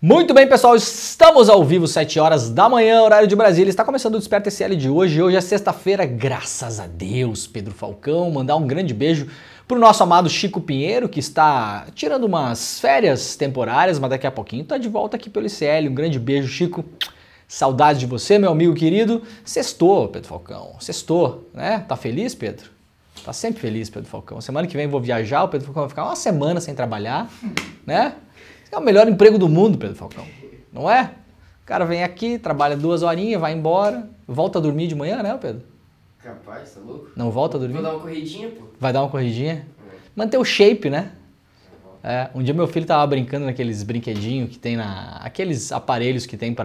Muito bem, pessoal, estamos ao vivo, 7 horas da manhã, horário de Brasília. Está começando o Desperta SL de hoje. Hoje é sexta-feira, graças a Deus, Pedro Falcão. Mandar um grande beijo pro nosso amado Chico Pinheiro, que está tirando umas férias temporárias, mas daqui a pouquinho tá de volta aqui pelo ICL. Um grande beijo, Chico. Saudades de você, meu amigo querido. Sextou, Pedro Falcão. Sextou, né? Tá feliz, Pedro? Tá sempre feliz, Pedro Falcão. Semana que vem vou viajar, o Pedro Falcão vai ficar uma semana sem trabalhar, né? É o melhor emprego do mundo, Pedro Falcão, não é? O cara vem aqui, trabalha 2 horinhas, vai embora, volta a dormir de manhã, né, Pedro? Capaz, tá louco? Não volta a dormir? Vou dar uma corridinha, pô. Vai dar uma corridinha? Manter o shape, né? Um dia meu filho tava brincando naqueles brinquedinhos que tem aqueles aparelhos que tem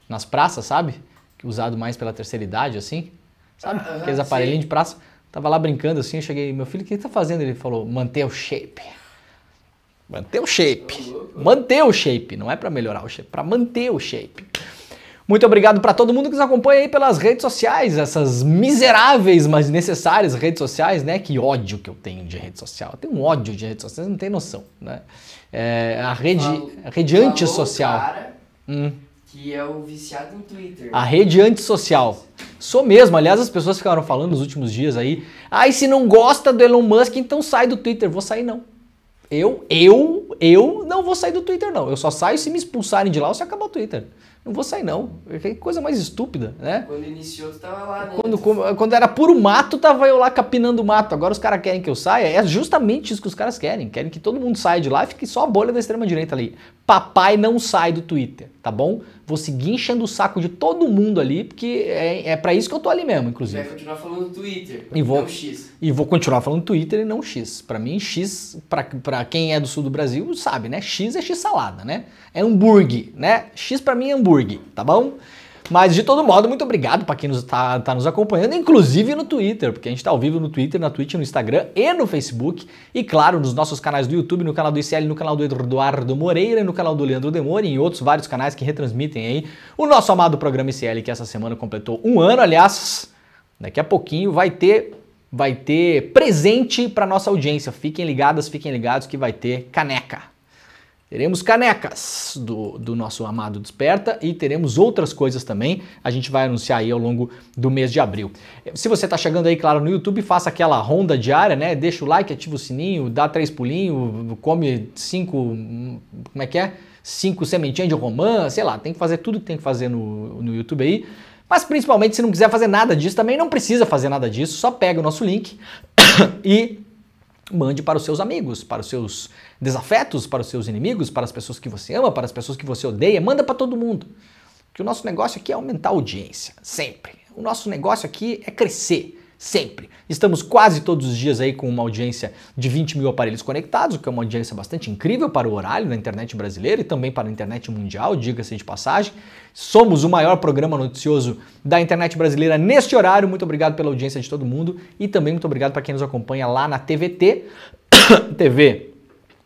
nas praças, sabe? Usado mais pela terceira idade, assim. Sabe? Aqueles aparelhinhos de praça. Tava lá brincando assim, eu cheguei, meu filho, o que tá fazendo? Ele falou, manter o shape. Manter o shape. Manter o shape. Não é para melhorar o shape, para manter o shape. Muito obrigado para todo mundo que nos acompanha aí pelas redes sociais, essas miseráveis, mas necessárias redes sociais, né? Que ódio que eu tenho de rede social. Eu tenho um ódio de rede social, você não tem noção, né? A rede antissocial. Cara, que é o viciado em Twitter. A rede antissocial. Sou mesmo. Aliás, as pessoas ficaram falando nos últimos dias aí, e se não gosta do Elon Musk, então sai do Twitter. Vou sair não. Eu não vou sair do Twitter, não. Eu só saio se me expulsarem de lá ou se acabar o Twitter. Não vou sair, não. Que coisa mais estúpida, né? Quando iniciou, tu tava lá, né? Quando era puro mato, tava eu lá capinando mato. Agora os caras querem que eu saia. É justamente isso que os caras querem. Querem que todo mundo saia de lá e fique só a bolha da extrema-direita ali. Papai não sai do Twitter, tá bom? Vou seguir enchendo o saco de todo mundo ali, porque é pra isso que eu tô ali mesmo, inclusive. Vai continuar falando Twitter, não X. E vou continuar falando Twitter e não X. Pra mim, X, pra quem é do sul do Brasil, sabe, né? X é X-salada, né? É hambúrguer, né? X pra mim é hambúrguer, tá bom? Mas, de todo modo, muito obrigado para quem tá nos acompanhando, inclusive no Twitter, porque a gente tá ao vivo no Twitter, na Twitch, no Instagram e no Facebook. E, claro, nos nossos canais do YouTube, no canal do ICL, no canal do Eduardo Moreira, no canal do Leandro Demore e em outros vários canais que retransmitem aí o nosso amado programa ICL, que essa semana completou 1 ano. Aliás, daqui a pouquinho vai ter presente para nossa audiência. Fiquem ligados que vai ter caneca. Teremos canecas do nosso amado Desperta e teremos outras coisas também. A gente vai anunciar aí ao longo do mês de abril. Se você está chegando aí, claro, no YouTube, faça aquela ronda diária, né? Deixa o like, ativa o sininho, dá 3 pulinhos, come 5 sementinhas de romã, sei lá, tem que fazer tudo que tem que fazer no YouTube aí. Mas principalmente, se não quiser fazer nada disso, também não precisa fazer nada disso, só pega o nosso link e mande para os seus amigos, para os seus desafetos, para os seus inimigos, para as pessoas que você ama, para as pessoas que você odeia. Manda para todo mundo. Porque o nosso negócio aqui é aumentar a audiência, sempre. O nosso negócio aqui é crescer, sempre. Estamos quase todos os dias aí com uma audiência de 20 mil aparelhos conectados, o que é uma audiência bastante incrível para o horário da internet brasileira e também para a internet mundial, diga-se de passagem. Somos o maior programa noticioso da internet brasileira neste horário. Muito obrigado pela audiência de todo mundo e também muito obrigado para quem nos acompanha lá na TVT, TV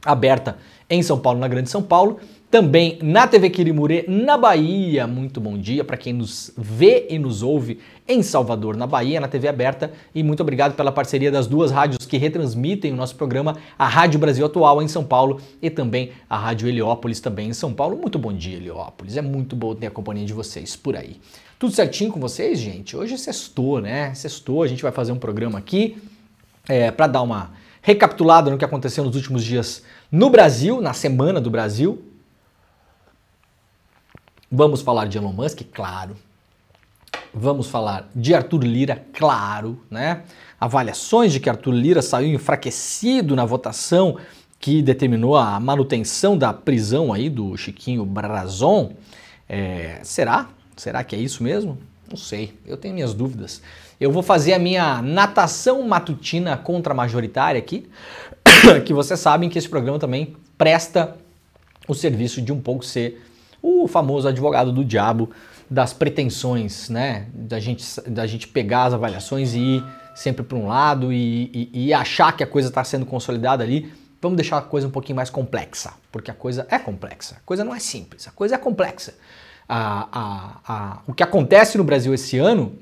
aberta em São Paulo, na Grande São Paulo. Também na TV Quirimurê, na Bahia. Muito bom dia para quem nos vê e nos ouve em Salvador, na Bahia, na TV aberta. E muito obrigado pela parceria das 2 rádios que retransmitem o nosso programa, a Rádio Brasil Atual em São Paulo e também a Rádio Heliópolis também em São Paulo. Muito bom dia, Heliópolis. É muito bom ter a companhia de vocês por aí. Tudo certinho com vocês, gente? Hoje é sextou, né? Sextou, a gente vai fazer um programa aqui para dar uma recapitulada no que aconteceu nos últimos dias no Brasil, na Semana do Brasil. Vamos falar de Elon Musk, claro. Vamos falar de Arthur Lira, claro, né? Avaliações de que Arthur Lira saiu enfraquecido na votação que determinou a manutenção da prisão aí do Chiquinho Brazon. Será? Será que é isso mesmo? Não sei, eu tenho minhas dúvidas. Eu vou fazer a minha natação matutina contra-majoritária aqui, que vocês sabem que esse programa também presta o serviço de um pouco ser o famoso advogado do diabo das pretensões, né? Da gente pegar as avaliações e ir sempre para um lado e achar que a coisa está sendo consolidada ali. Vamos deixar a coisa um pouquinho mais complexa, porque a coisa é complexa. A coisa não é simples, a coisa é complexa. O que acontece no Brasil esse ano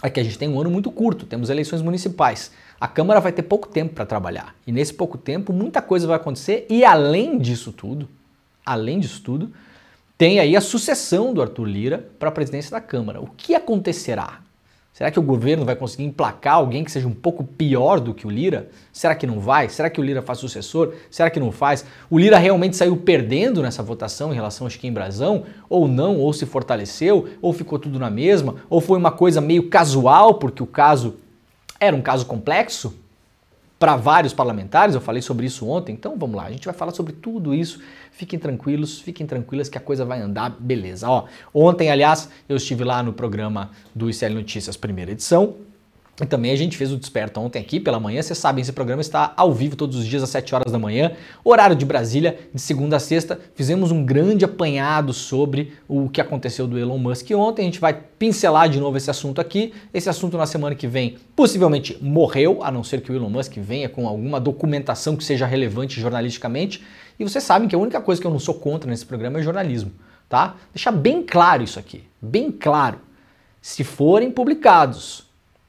é que a gente tem um ano muito curto, temos eleições municipais. A Câmara vai ter pouco tempo para trabalhar. E nesse pouco tempo, muita coisa vai acontecer. E além disso tudo, além disso tudo, tem aí a sucessão do Arthur Lira para a presidência da Câmara. O que acontecerá? Será que o governo vai conseguir emplacar alguém que seja um pouco pior do que o Lira? Será que não vai? Será que o Lira faz sucessor? Será que não faz? O Lira realmente saiu perdendo nessa votação em relação a Chiquinho Brazão? Ou não? Ou se fortaleceu? Ou ficou tudo na mesma? Ou foi uma coisa meio casual, porque o caso era um caso complexo para vários parlamentares? Eu falei sobre isso ontem. Então vamos lá, a gente vai falar sobre tudo isso. Fiquem tranquilos, fiquem tranquilas que a coisa vai andar beleza. Ó, ontem, aliás, eu estive lá no programa do ICL Notícias, primeira edição, e também a gente fez o Desperta ontem aqui pela manhã. Vocês sabem, esse programa está ao vivo todos os dias às 7 horas da manhã, horário de Brasília, de segunda a sexta. Fizemos um grande apanhado sobre o que aconteceu do Elon Musk ontem. A gente vai pincelar de novo esse assunto aqui. Esse assunto na semana que vem possivelmente morreu, a não ser que o Elon Musk venha com alguma documentação que seja relevante jornalisticamente. E vocês sabem que a única coisa que eu não sou contra nesse programa é jornalismo, tá? Deixar bem claro isso aqui, bem claro. Se forem publicados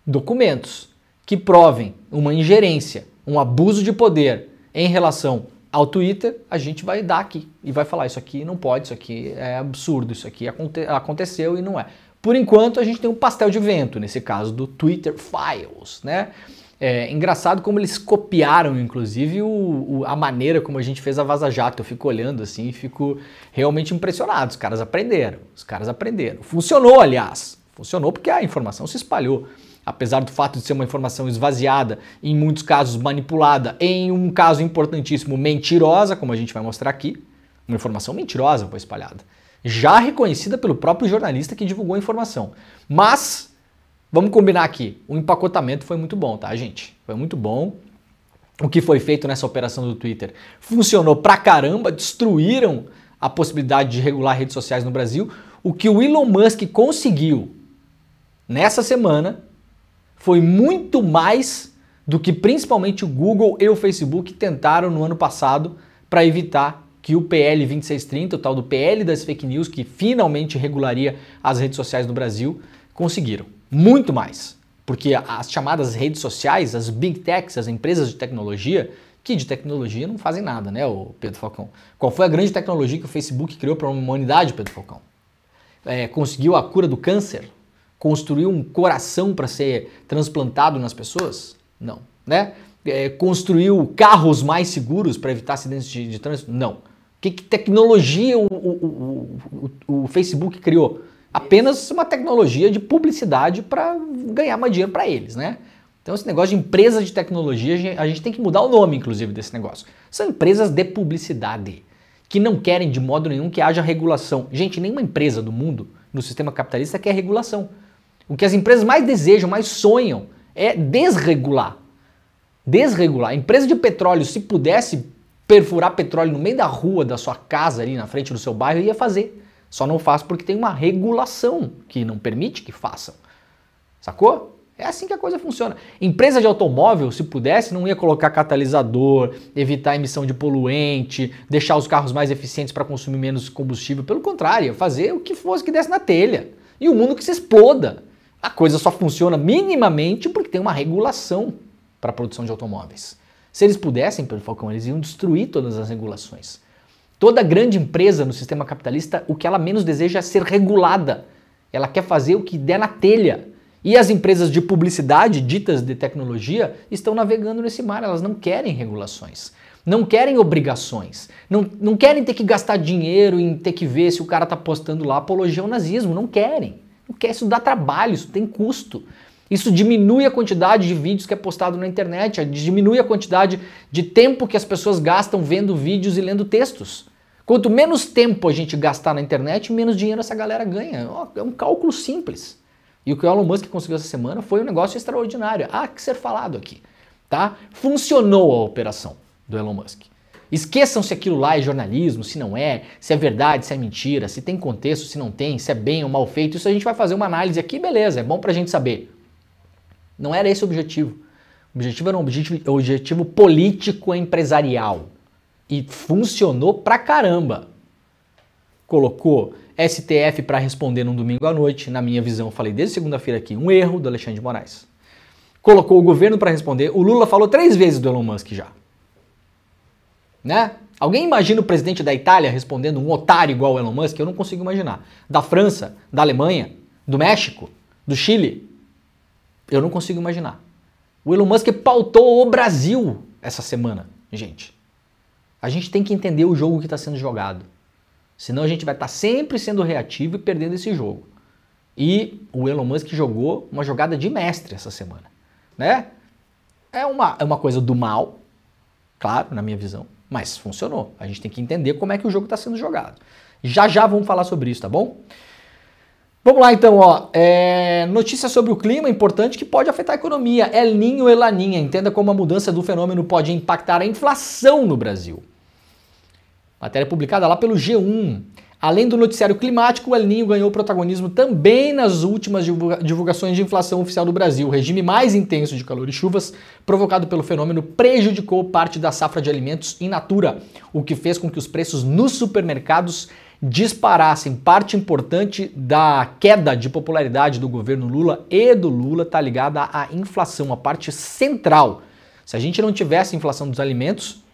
documentos que provem uma ingerência, um abuso de poder em relação ao Twitter, a gente vai dar aqui e vai falar isso aqui não pode, isso aqui é absurdo, isso aqui aconteceu e não é. Por enquanto a gente tem um pastel de vento, nesse caso do Twitter Files, né? É engraçado como eles copiaram, inclusive, a maneira como a gente fez a Vaza Jato. Eu fico olhando assim e fico realmente impressionado. Os caras aprenderam, Funcionou, aliás. Funcionou porque a informação se espalhou. Apesar do fato de ser uma informação esvaziada, em muitos casos manipulada, em um caso importantíssimo, mentirosa, como a gente vai mostrar aqui. Uma informação mentirosa foi espalhada. Já reconhecida pelo próprio jornalista que divulgou a informação. Mas vamos combinar aqui, o empacotamento foi muito bom, tá, gente? Foi muito bom. O que foi feito nessa operação do Twitter funcionou pra caramba, destruíram a possibilidade de regular redes sociais no Brasil. O que o Elon Musk conseguiu nessa semana foi muito mais do que principalmente o Google e o Facebook tentaram no ano passado para evitar que o PL 2630, o tal do PL das fake news, que finalmente regularia as redes sociais no Brasil, conseguiram. Muito mais, porque as chamadas redes sociais, as big techs, as empresas de tecnologia, que de tecnologia não fazem nada, né, o Pedro Falcão? Qual foi a grande tecnologia que o Facebook criou para a humanidade, Pedro Falcão? Conseguiu a cura do câncer? Construiu um coração para ser transplantado nas pessoas? Não, né? Construiu carros mais seguros para evitar acidentes de trânsito? Não. Que tecnologia o Facebook criou? Apenas uma tecnologia de publicidade para ganhar mais dinheiro para eles, né? Então esse negócio de empresa de tecnologia, a gente tem que mudar o nome, inclusive, desse negócio. São empresas de publicidade, que não querem de modo nenhum que haja regulação. Gente, nenhuma empresa do mundo, no sistema capitalista, quer regulação. O que as empresas mais desejam, mais sonham, é desregular. Desregular. A empresa de petróleo, se pudesse perfurar petróleo no meio da rua da sua casa, ali na frente do seu bairro, ia fazer. Só não faz porque tem uma regulação que não permite que façam. Sacou? É assim que a coisa funciona. Empresa de automóvel, se pudesse, não ia colocar catalisador, evitar a emissão de poluente, deixar os carros mais eficientes para consumir menos combustível. Pelo contrário, ia fazer o que fosse que desse na telha. E o mundo que se exploda. A coisa só funciona minimamente porque tem uma regulação para a produção de automóveis. Se eles pudessem, Pedro Falcão, eles iam destruir todas as regulações. Toda grande empresa no sistema capitalista, o que ela menos deseja é ser regulada. Ela quer fazer o que der na telha. E as empresas de publicidade, ditas de tecnologia, estão navegando nesse mar. Elas não querem regulações. Não querem obrigações. Não querem ter que gastar dinheiro em ter que ver se o cara está postando lá apologia ao nazismo. Não querem. Não quer. Isso dá trabalho, isso tem custo. Isso diminui a quantidade de vídeos que é postado na internet, diminui a quantidade de tempo que as pessoas gastam vendo vídeos e lendo textos. Quanto menos tempo a gente gastar na internet, menos dinheiro essa galera ganha. É um cálculo simples. E o que o Elon Musk conseguiu essa semana foi um negócio extraordinário. Há que ser falado aqui, tá? Funcionou a operação do Elon Musk. Esqueçam se aquilo lá é jornalismo, se não é, se é verdade, se é mentira, se tem contexto, se não tem, se é bem ou mal feito. Isso a gente vai fazer uma análise aqui, beleza, é bom pra gente saber. Não era esse o objetivo. O objetivo era um objetivo político-empresarial. E funcionou pra caramba. Colocou STF para responder num domingo à noite. Na minha visão, falei desde segunda-feira aqui, um erro do Alexandre de Moraes. Colocou o governo para responder. O Lula falou 3 vezes do Elon Musk já. Né? Alguém imagina o presidente da Itália respondendo um otário igual o Elon Musk? Eu não consigo imaginar. Da França, da Alemanha, do México, do Chile? Eu não consigo imaginar. O Elon Musk pautou o Brasil essa semana, gente. A gente tem que entender o jogo que está sendo jogado. Senão a gente vai estar sempre sendo reativo e perdendo esse jogo. E o Elon Musk jogou uma jogada de mestre essa semana, né? É uma coisa do mal, claro, na minha visão, mas funcionou. A gente tem que entender como é que o jogo está sendo jogado. Já já vamos falar sobre isso, tá bom? Vamos lá então, ó. Notícia sobre o clima importante que pode afetar a economia. El Niño e Laninha. Entenda como a mudança do fenômeno pode impactar a inflação no Brasil. Matéria publicada lá pelo G1. Além do noticiário climático, o El Niño ganhou protagonismo também nas últimas divulgações de inflação oficial do Brasil. O regime mais intenso de calor e chuvas provocado pelo fenômeno prejudicou parte da safra de alimentos in natura, o que fez com que os preços nos supermercados disparassem. Parte importante da queda de popularidade do governo Lula e do Lula está ligada à inflação, a parte central. Se a gente não tivesse inflação dos alimentos,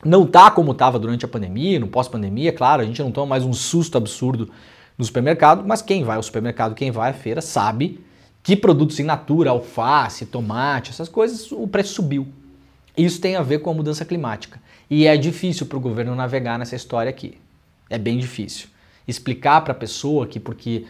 não tá como estava durante a pandemia, no pós-pandemia, claro, a gente não toma mais um susto absurdo no supermercado, mas quem vai ao supermercado, quem vai à feira, sabe que produtos in natura, alface, tomate, essas coisas, o preço subiu. Isso tem a ver com a mudança climática. E é difícil para o governo navegar nessa história aqui. É bem difícil. Explicar para a pessoa que porque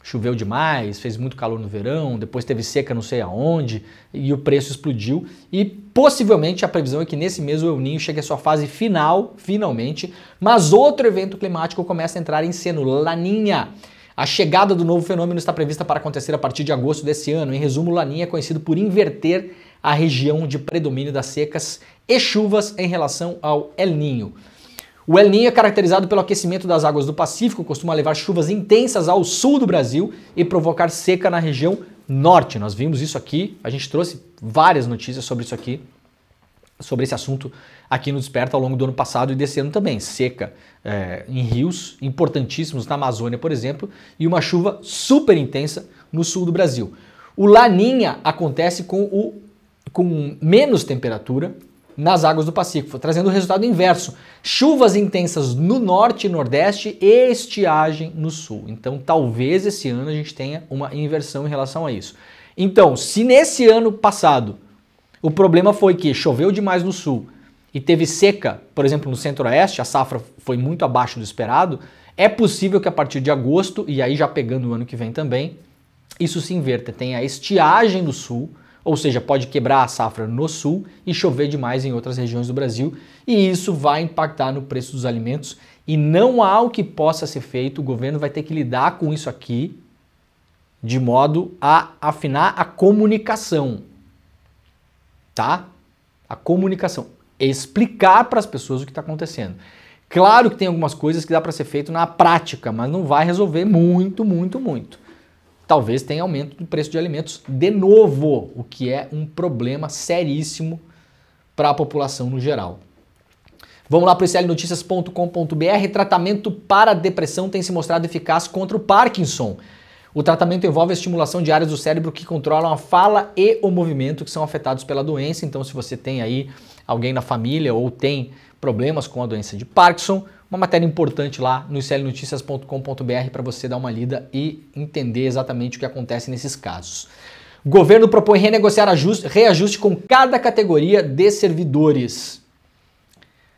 choveu demais, fez muito calor no verão, depois teve seca não sei aonde e o preço explodiu. E possivelmente a previsão é que nesse mês o El Niño chegue à sua fase final, finalmente, mas outro evento climático começa a entrar em cena, o Laninha. A chegada do novo fenômeno está prevista para acontecer a partir de agosto desse ano. Em resumo, o Laninha é conhecido por inverter a região de predomínio das secas e chuvas em relação ao El Niño. O El Niño é caracterizado pelo aquecimento das águas do Pacífico, costuma levar chuvas intensas ao sul do Brasil e provocar seca na região norte. Nós vimos isso aqui, a gente trouxe várias notícias sobre isso aqui, sobre esse assunto aqui no Desperta ao longo do ano passado e desse ano também. Seca em rios importantíssimos na Amazônia, por exemplo, e uma chuva super intensa no sul do Brasil. O Laninha acontece com menos temperatura nas águas do Pacífico, trazendo o resultado inverso. Chuvas intensas no norte e nordeste e estiagem no sul. Então, talvez esse ano a gente tenha uma inversão em relação a isso. Então, se nesse ano passado o problema foi que choveu demais no sul e teve seca, por exemplo, no centro-oeste, a safra foi muito abaixo do esperado, é possível que a partir de agosto, e aí já pegando o ano que vem também, isso se inverta. Tem a estiagem no sul, ou seja, pode quebrar a safra no sul e chover demais em outras regiões do Brasil, e isso vai impactar no preço dos alimentos e não há o que possa ser feito, o governo vai ter que lidar com isso aqui de modo a afinar a comunicação, tá? A comunicação, explicar para as pessoas o que está acontecendo. Claro que tem algumas coisas que dá para ser feito na prática, mas não vai resolver muito. Talvez tenha aumento do preço de alimentos de novo, o que é um problema seríssimo para a população no geral. Vamos lá para o iclnoticias.com.br. Tratamento para depressão tem se mostrado eficaz contra o Parkinson. O tratamento envolve a estimulação de áreas do cérebro que controlam a fala e o movimento que são afetados pela doença. Então, se você tem aí alguém na família ou tem problemas com a doença de Parkinson, uma matéria importante lá no iclnoticias.com.br para você dar uma lida e entender exatamente o que acontece nesses casos. O governo propõe renegociar reajuste com cada categoria de servidores.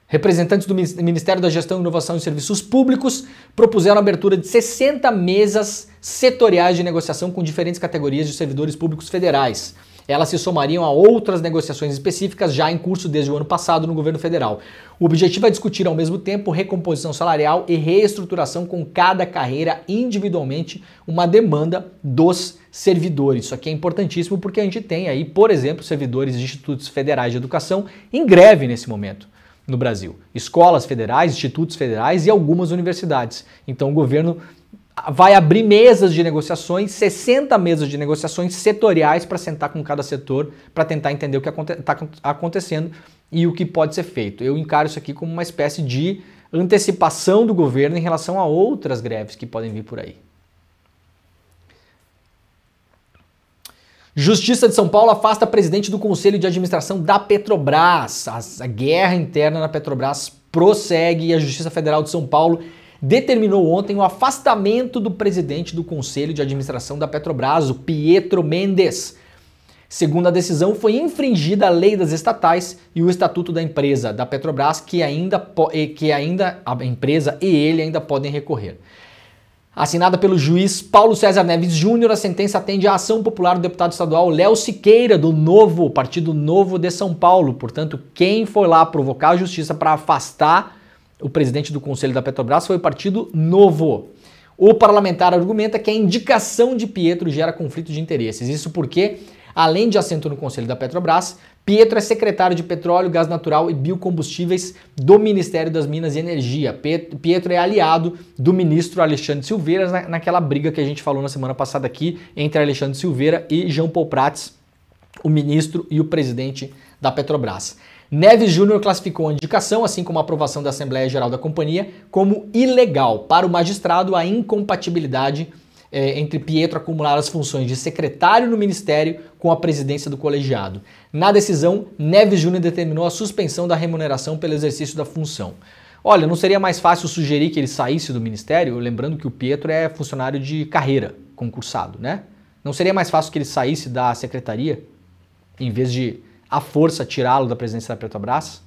Representantes do Ministério da Gestão, Inovação e Serviços Públicos propuseram a abertura de 60 mesas setoriais de negociação com diferentes categorias de servidores públicos federais. Elas se somariam a outras negociações específicas já em curso desde o ano passado no governo federal. O objetivo é discutir ao mesmo tempo recomposição salarial e reestruturação com cada carreira individualmente, uma demanda dos servidores. Isso aqui é importantíssimo porque a gente tem aí, por exemplo, servidores de institutos federais de educação em greve nesse momento no Brasil. Escolas federais, institutos federais e algumas universidades. Então o governo vai abrir mesas de negociações, 60 mesas de negociações setoriais para sentar com cada setor, para tentar entender o que está acontecendo e o que pode ser feito. Eu encaro isso aqui como uma espécie de antecipação do governo em relação a outras greves que podem vir por aí. Justiça de São Paulo afasta presidente do Conselho de Administração da Petrobras. A guerra interna na Petrobras prossegue e a Justiça Federal de São Paulo determinou ontem o afastamento do presidente do Conselho de Administração da Petrobras, o Pietro Mendes. Segundo a decisão, foi infringida a lei das estatais e o estatuto da empresa da Petrobras, que ainda a empresa e ele ainda podem recorrer. Assinada pelo juiz Paulo César Neves Júnior, a sentença atende à ação popular do deputado estadual Léo Siqueira, do Novo, Partido Novo de São Paulo. Portanto, quem foi lá provocar a justiça para afastar o presidente do Conselho da Petrobras foi o Partido Novo. O parlamentar argumenta que a indicação de Pietro gera conflito de interesses. Isso porque, além de assento no Conselho da Petrobras, Pietro é secretário de Petróleo, Gás Natural e Biocombustíveis do Ministério das Minas e Energia. Pietro é aliado do ministro Alexandre Silveira naquela briga que a gente falou na semana passada aqui entre Alexandre Silveira e Jean Paul Prats, o ministro e o presidente da Petrobras. Neves Júnior classificou a indicação, assim como a aprovação da Assembleia Geral da Companhia, como ilegal. Para o magistrado, a incompatibilidade entre Pietro acumular as funções de secretário no Ministério com a presidência do colegiado. Na decisão, Neves Júnior determinou a suspensão da remuneração pelo exercício da função. Olha, não seria mais fácil sugerir que ele saísse do Ministério? Lembrando que o Pietro é funcionário de carreira, concursado, né? Não seria mais fácil que ele saísse da secretaria, em vez de, à força, tirá-lo da presidência da Petrobras?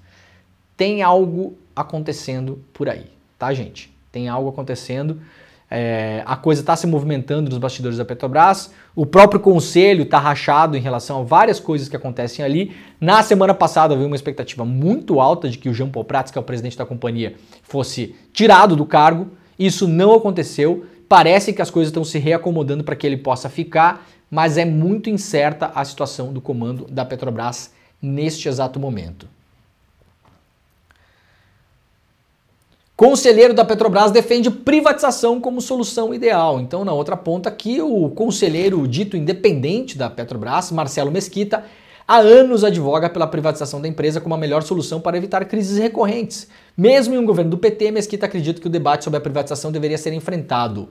Tem algo acontecendo por aí, tá, gente? Tem algo acontecendo. A coisa está se movimentando nos bastidores da Petrobras, o próprio conselho está rachado em relação a várias coisas que acontecem ali. Na semana passada havia uma expectativa muito alta de que o Jean Paul Prats, que é o presidente da companhia, fosse tirado do cargo. Isso não aconteceu, parece que as coisas estão se reacomodando para que ele possa ficar, mas é muito incerta a situação do comando da Petrobras neste exato momento. Conselheiro da Petrobras defende privatização como solução ideal. Então, na outra ponta aqui, o conselheiro dito independente da Petrobras, Marcelo Mesquita, há anos advoga pela privatização da empresa como a melhor solução para evitar crises recorrentes. Mesmo em um governo do PT, Mesquita acredita que o debate sobre a privatização deveria ser enfrentado.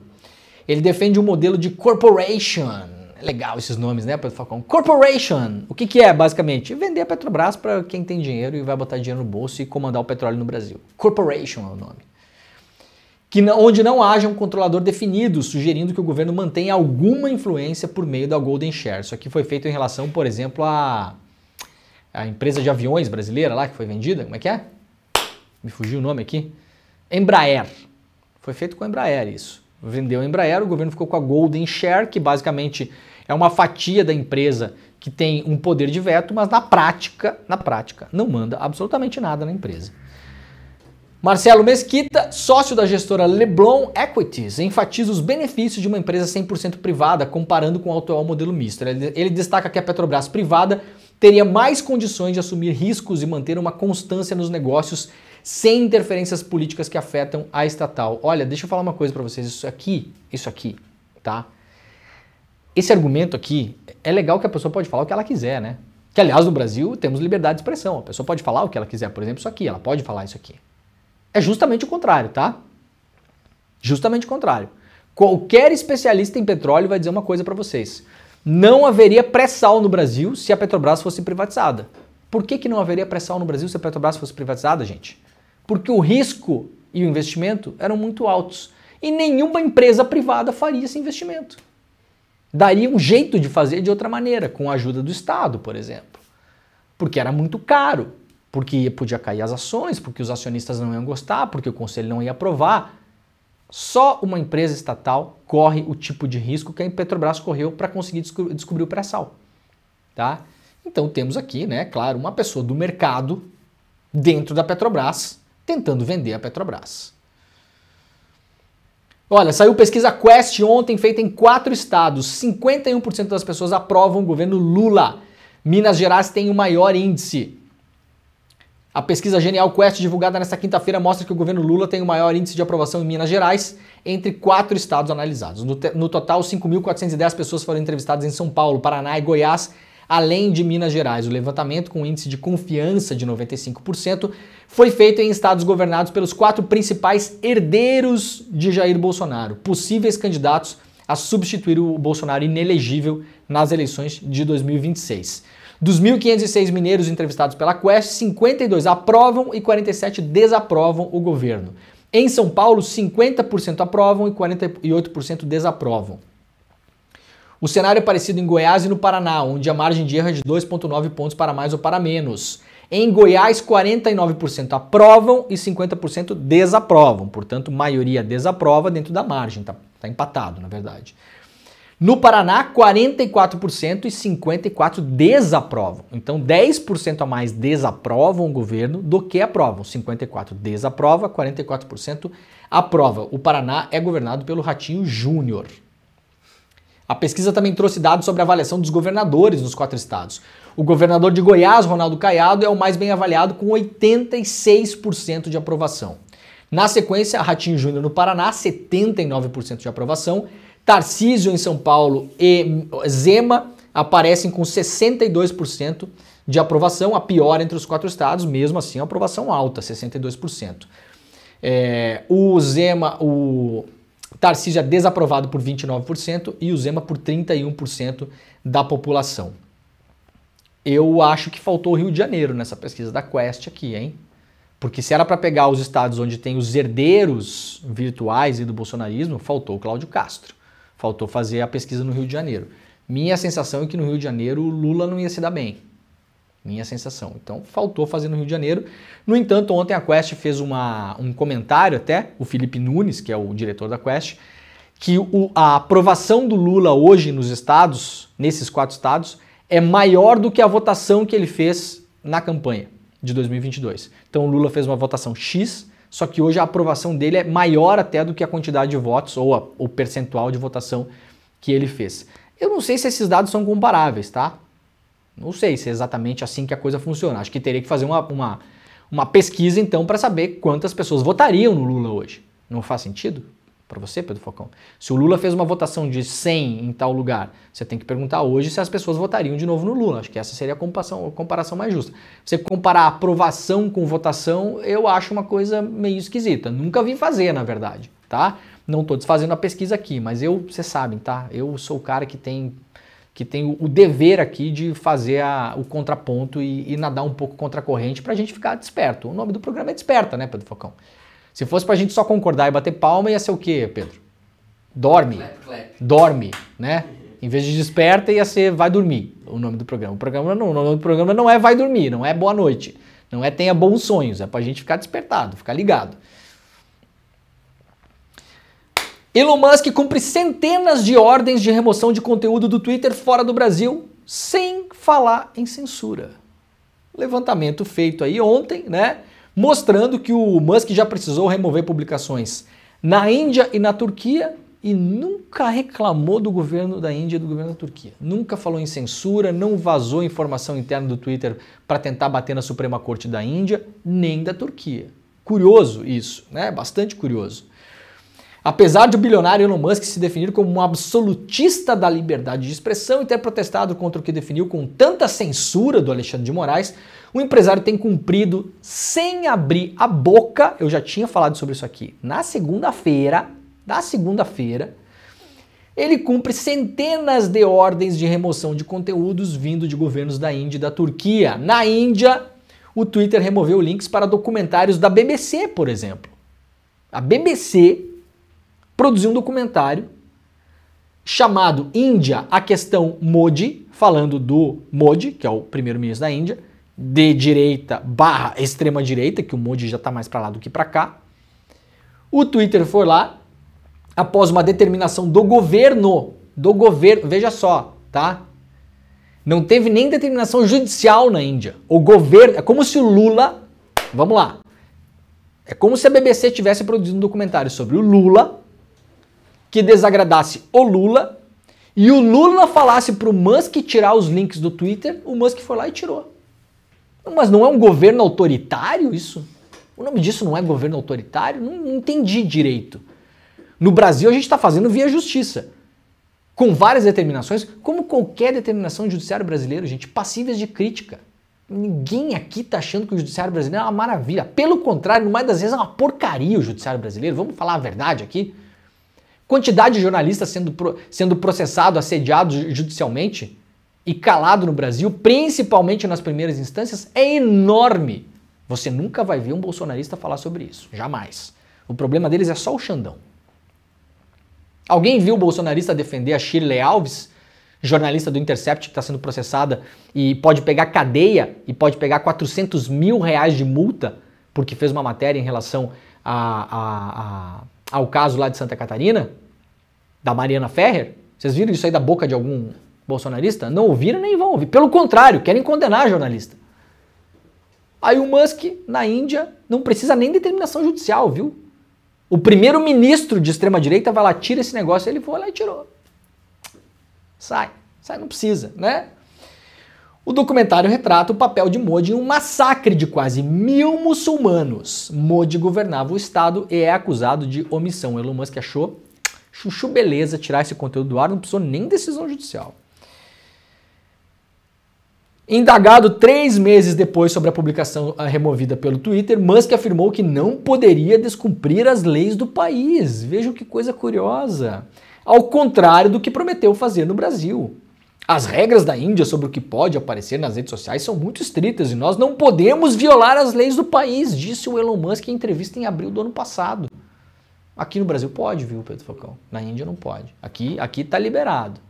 Ele defende um modelo de corporation. É legal esses nomes, né, para falar corporation. O que é, basicamente? Vender a Petrobras para quem tem dinheiro e vai botar dinheiro no bolso e comandar o petróleo no Brasil. Corporation é o nome. Onde não haja um controlador definido, sugerindo que o governo mantenha alguma influência por meio da Golden Share. Isso aqui foi feito em relação, por exemplo, à empresa de aviões brasileira lá que foi vendida. Como é que é? Me fugiu o nome aqui. Embraer. Foi feito com a Embraer isso. Vendeu a Embraer, o governo ficou com a Golden Share, que basicamente é uma fatia da empresa que tem um poder de veto, mas na prática, não manda absolutamente nada na empresa. Marcelo Mesquita, sócio da gestora Leblon Equities, enfatiza os benefícios de uma empresa 100% privada, comparando com o atual modelo misto. Ele destaca que a Petrobras privada teria mais condições de assumir riscos e manter uma constância nos negócios sem interferências políticas que afetam a estatal. Olha, deixa eu falar uma coisa para vocês, isso aqui, tá? Esse argumento aqui, é legal que a pessoa pode falar o que ela quiser, né? Que, aliás, no Brasil temos liberdade de expressão, a pessoa pode falar o que ela quiser, por exemplo, isso aqui, ela pode falar isso aqui. É justamente o contrário, tá? Justamente o contrário. Qualquer especialista em petróleo vai dizer uma coisa para vocês. Não haveria pré-sal no Brasil se a Petrobras fosse privatizada. Por que não haveria pré-sal no Brasil se a Petrobras fosse privatizada, gente? Porque o risco e o investimento eram muito altos. E nenhuma empresa privada faria esse investimento. Daria um jeito de fazer de outra maneira, com a ajuda do Estado, por exemplo. Porque era muito caro, porque podia cair as ações, porque os acionistas não iam gostar, porque o conselho não ia aprovar. Só uma empresa estatal corre o tipo de risco que a Petrobras correu para conseguir descobrir o pré-sal. Tá? Então temos aqui, né, claro, uma pessoa do mercado dentro da Petrobras tentando vender a Petrobras. Olha, saiu pesquisa Quest ontem feita em 4 estados. 51% das pessoas aprovam o governo Lula. Minas Gerais tem o maior índice. A pesquisa Genial Quest, divulgada nesta quinta-feira, mostra que o governo Lula tem o maior índice de aprovação em Minas Gerais entre 4 estados analisados. No total, 5.410 pessoas foram entrevistadas em São Paulo, Paraná e Goiás, além de Minas Gerais. O levantamento, com um índice de confiança de 95%, foi feito em estados governados pelos 4 principais herdeiros de Jair Bolsonaro, possíveis candidatos a substituir o Bolsonaro inelegível nas eleições de 2026. Dos 1.506 mineiros entrevistados pela Quest, 52 aprovam e 47 desaprovam o governo. Em São Paulo, 50% aprovam e 48% desaprovam. O cenário é parecido em Goiás e no Paraná, onde a margem de erro é de 2,9 pontos para mais ou para menos. Em Goiás, 49% aprovam e 50% desaprovam. Portanto, maioria desaprova dentro da margem. Tá empatado, na verdade. No Paraná, 44% e 54% desaprovam. Então, 10% a mais desaprovam o governo do que aprovam. 54% desaprova, 44% aprova. O Paraná é governado pelo Ratinho Júnior. A pesquisa também trouxe dados sobre a avaliação dos governadores nos 4 estados. O governador de Goiás, Ronaldo Caiado, é o mais bem avaliado com 86% de aprovação. Na sequência, Ratinho Júnior no Paraná, 79% de aprovação. Tarcísio em São Paulo e Zema aparecem com 62% de aprovação, a pior entre os 4 estados, mesmo assim, a aprovação alta, 62%. O Tarcísio é desaprovado por 29% e o Zema por 31% da população. Eu acho que faltou o Rio de Janeiro nessa pesquisa da Quest aqui, hein? Porque se era para pegar os estados onde tem os herdeiros virtuais e do bolsonarismo, faltou o Cláudio Castro. Faltou fazer a pesquisa no Rio de Janeiro. Minha sensação é que no Rio de Janeiro o Lula não ia se dar bem. Minha sensação. Então, faltou fazer no Rio de Janeiro. No entanto, ontem a Quest fez um comentário até, o Felipe Nunes, que é o diretor da Quest, que a aprovação do Lula hoje nos estados, nesses 4 estados, é maior do que a votação que ele fez na campanha de 2022. Então, o Lula fez uma votação X, só que hoje a aprovação dele é maior até do que a quantidade de votos ou o percentual de votação que ele fez. Eu não sei se esses dados são comparáveis, tá? Não sei se é exatamente assim que a coisa funciona. Acho que teria que fazer uma pesquisa, então, para saber quantas pessoas votariam no Lula hoje. Não faz sentido para você, Pedro Falcão? Se o Lula fez uma votação de 100 em tal lugar, você tem que perguntar hoje se as pessoas votariam de novo no Lula. Acho que essa seria a comparação mais justa. Você comparar aprovação com votação, eu acho uma coisa meio esquisita. Nunca vi fazer, na verdade, tá? Não estou desfazendo a pesquisa aqui, mas vocês sabem, tá? Eu sou o cara que tem o dever aqui de fazer o contraponto e nadar um pouco contra a corrente pra gente ficar desperto. O nome do programa é Desperta, né, Pedro Falcão? Se fosse pra gente só concordar e bater palma, ia ser o quê, Pedro? Dorme. Dorme, né? Em vez de Desperta, ia ser Vai Dormir, o nome do programa. O nome do programa não é Vai Dormir, não é Boa Noite, não é Tenha Bons Sonhos, é pra gente ficar despertado, ficar ligado. Elon Musk cumpre centenas de ordens de remoção de conteúdo do Twitter fora do Brasil, sem falar em censura. Levantamento feito aí ontem, né? Mostrando que o Musk já precisou remover publicações na Índia e na Turquia e nunca reclamou do governo da Índia e do governo da Turquia. Nunca falou em censura, não vazou informação interna do Twitter para tentar bater na Suprema Corte da Índia, nem da Turquia. Curioso isso, né? Bastante curioso. Apesar de o bilionário Elon Musk se definir como um absolutista da liberdade de expressão e ter protestado contra o que definiu com tanta censura do Alexandre de Moraes, o empresário tem cumprido sem abrir a boca, eu já tinha falado sobre isso aqui, na segunda-feira, ele cumpre centenas de ordens de remoção de conteúdos vindo de governos da Índia e da Turquia. Na Índia, o Twitter removeu links para documentários da BBC, por exemplo. A BBC produziu um documentário chamado Índia, a questão Modi, falando do Modi, que é o primeiro-ministro da Índia, de direita / extrema direita, que o Modi já está mais para lá do que para cá. O Twitter foi lá, após uma determinação do governo, veja só, tá? Não teve nem determinação judicial na Índia. O governo, é como se o Lula, vamos lá, é como se a BBC tivesse produzido um documentário sobre o Lula, que desagradasse o Lula, e o Lula falasse para o Musk tirar os links do Twitter, o Musk foi lá e tirou. Mas não é um governo autoritário isso? O nome disso não é governo autoritário? Não entendi direito. No Brasil a gente está fazendo via justiça, com várias determinações, como qualquer determinação do judiciário brasileiro, gente, passíveis de crítica. Ninguém aqui está achando que o judiciário brasileiro é uma maravilha. Pelo contrário, no mais das vezes é uma porcaria o judiciário brasileiro. Vamos falar a verdade aqui? Quantidade de jornalistas sendo processado, assediado judicialmente e calado no Brasil, principalmente nas primeiras instâncias, é enorme. Você nunca vai ver um bolsonarista falar sobre isso. Jamais. O problema deles é só o Xandão. Alguém viu o bolsonarista defender a Shirley Alves, jornalista do Intercept, que está sendo processada e pode pegar cadeia e pode pegar 400 mil reais de multa porque fez uma matéria em relação ao caso lá de Santa Catarina, da Mariana Ferrer? Vocês viram isso aí da boca de algum bolsonarista? Não ouviram nem vão ouvir. Pelo contrário, querem condenar a jornalista. Aí o Musk, na Índia, não precisa nem de determinação judicial, viu? O primeiro-ministro de extrema-direita vai lá, tira esse negócio, ele foi lá e tirou. Sai, não precisa, né? O documentário retrata o papel de Modi em um massacre de quase 1000 muçulmanos. Modi governava o estado e é acusado de omissão. Elon Musk achou chuchu beleza tirar esse conteúdo do ar, não precisou nem decisão judicial. Indagado 3 meses depois sobre a publicação removida pelo Twitter, Musk afirmou que não poderia descumprir as leis do país. Vejam que coisa curiosa. Ao contrário do que prometeu fazer no Brasil. As regras da Índia sobre o que pode aparecer nas redes sociais são muito estritas e nós não podemos violar as leis do país, disse o Elon Musk em entrevista em abril do ano passado. Aqui no Brasil pode, viu, Pedro Falcão? Na Índia não pode. Aqui tá liberado.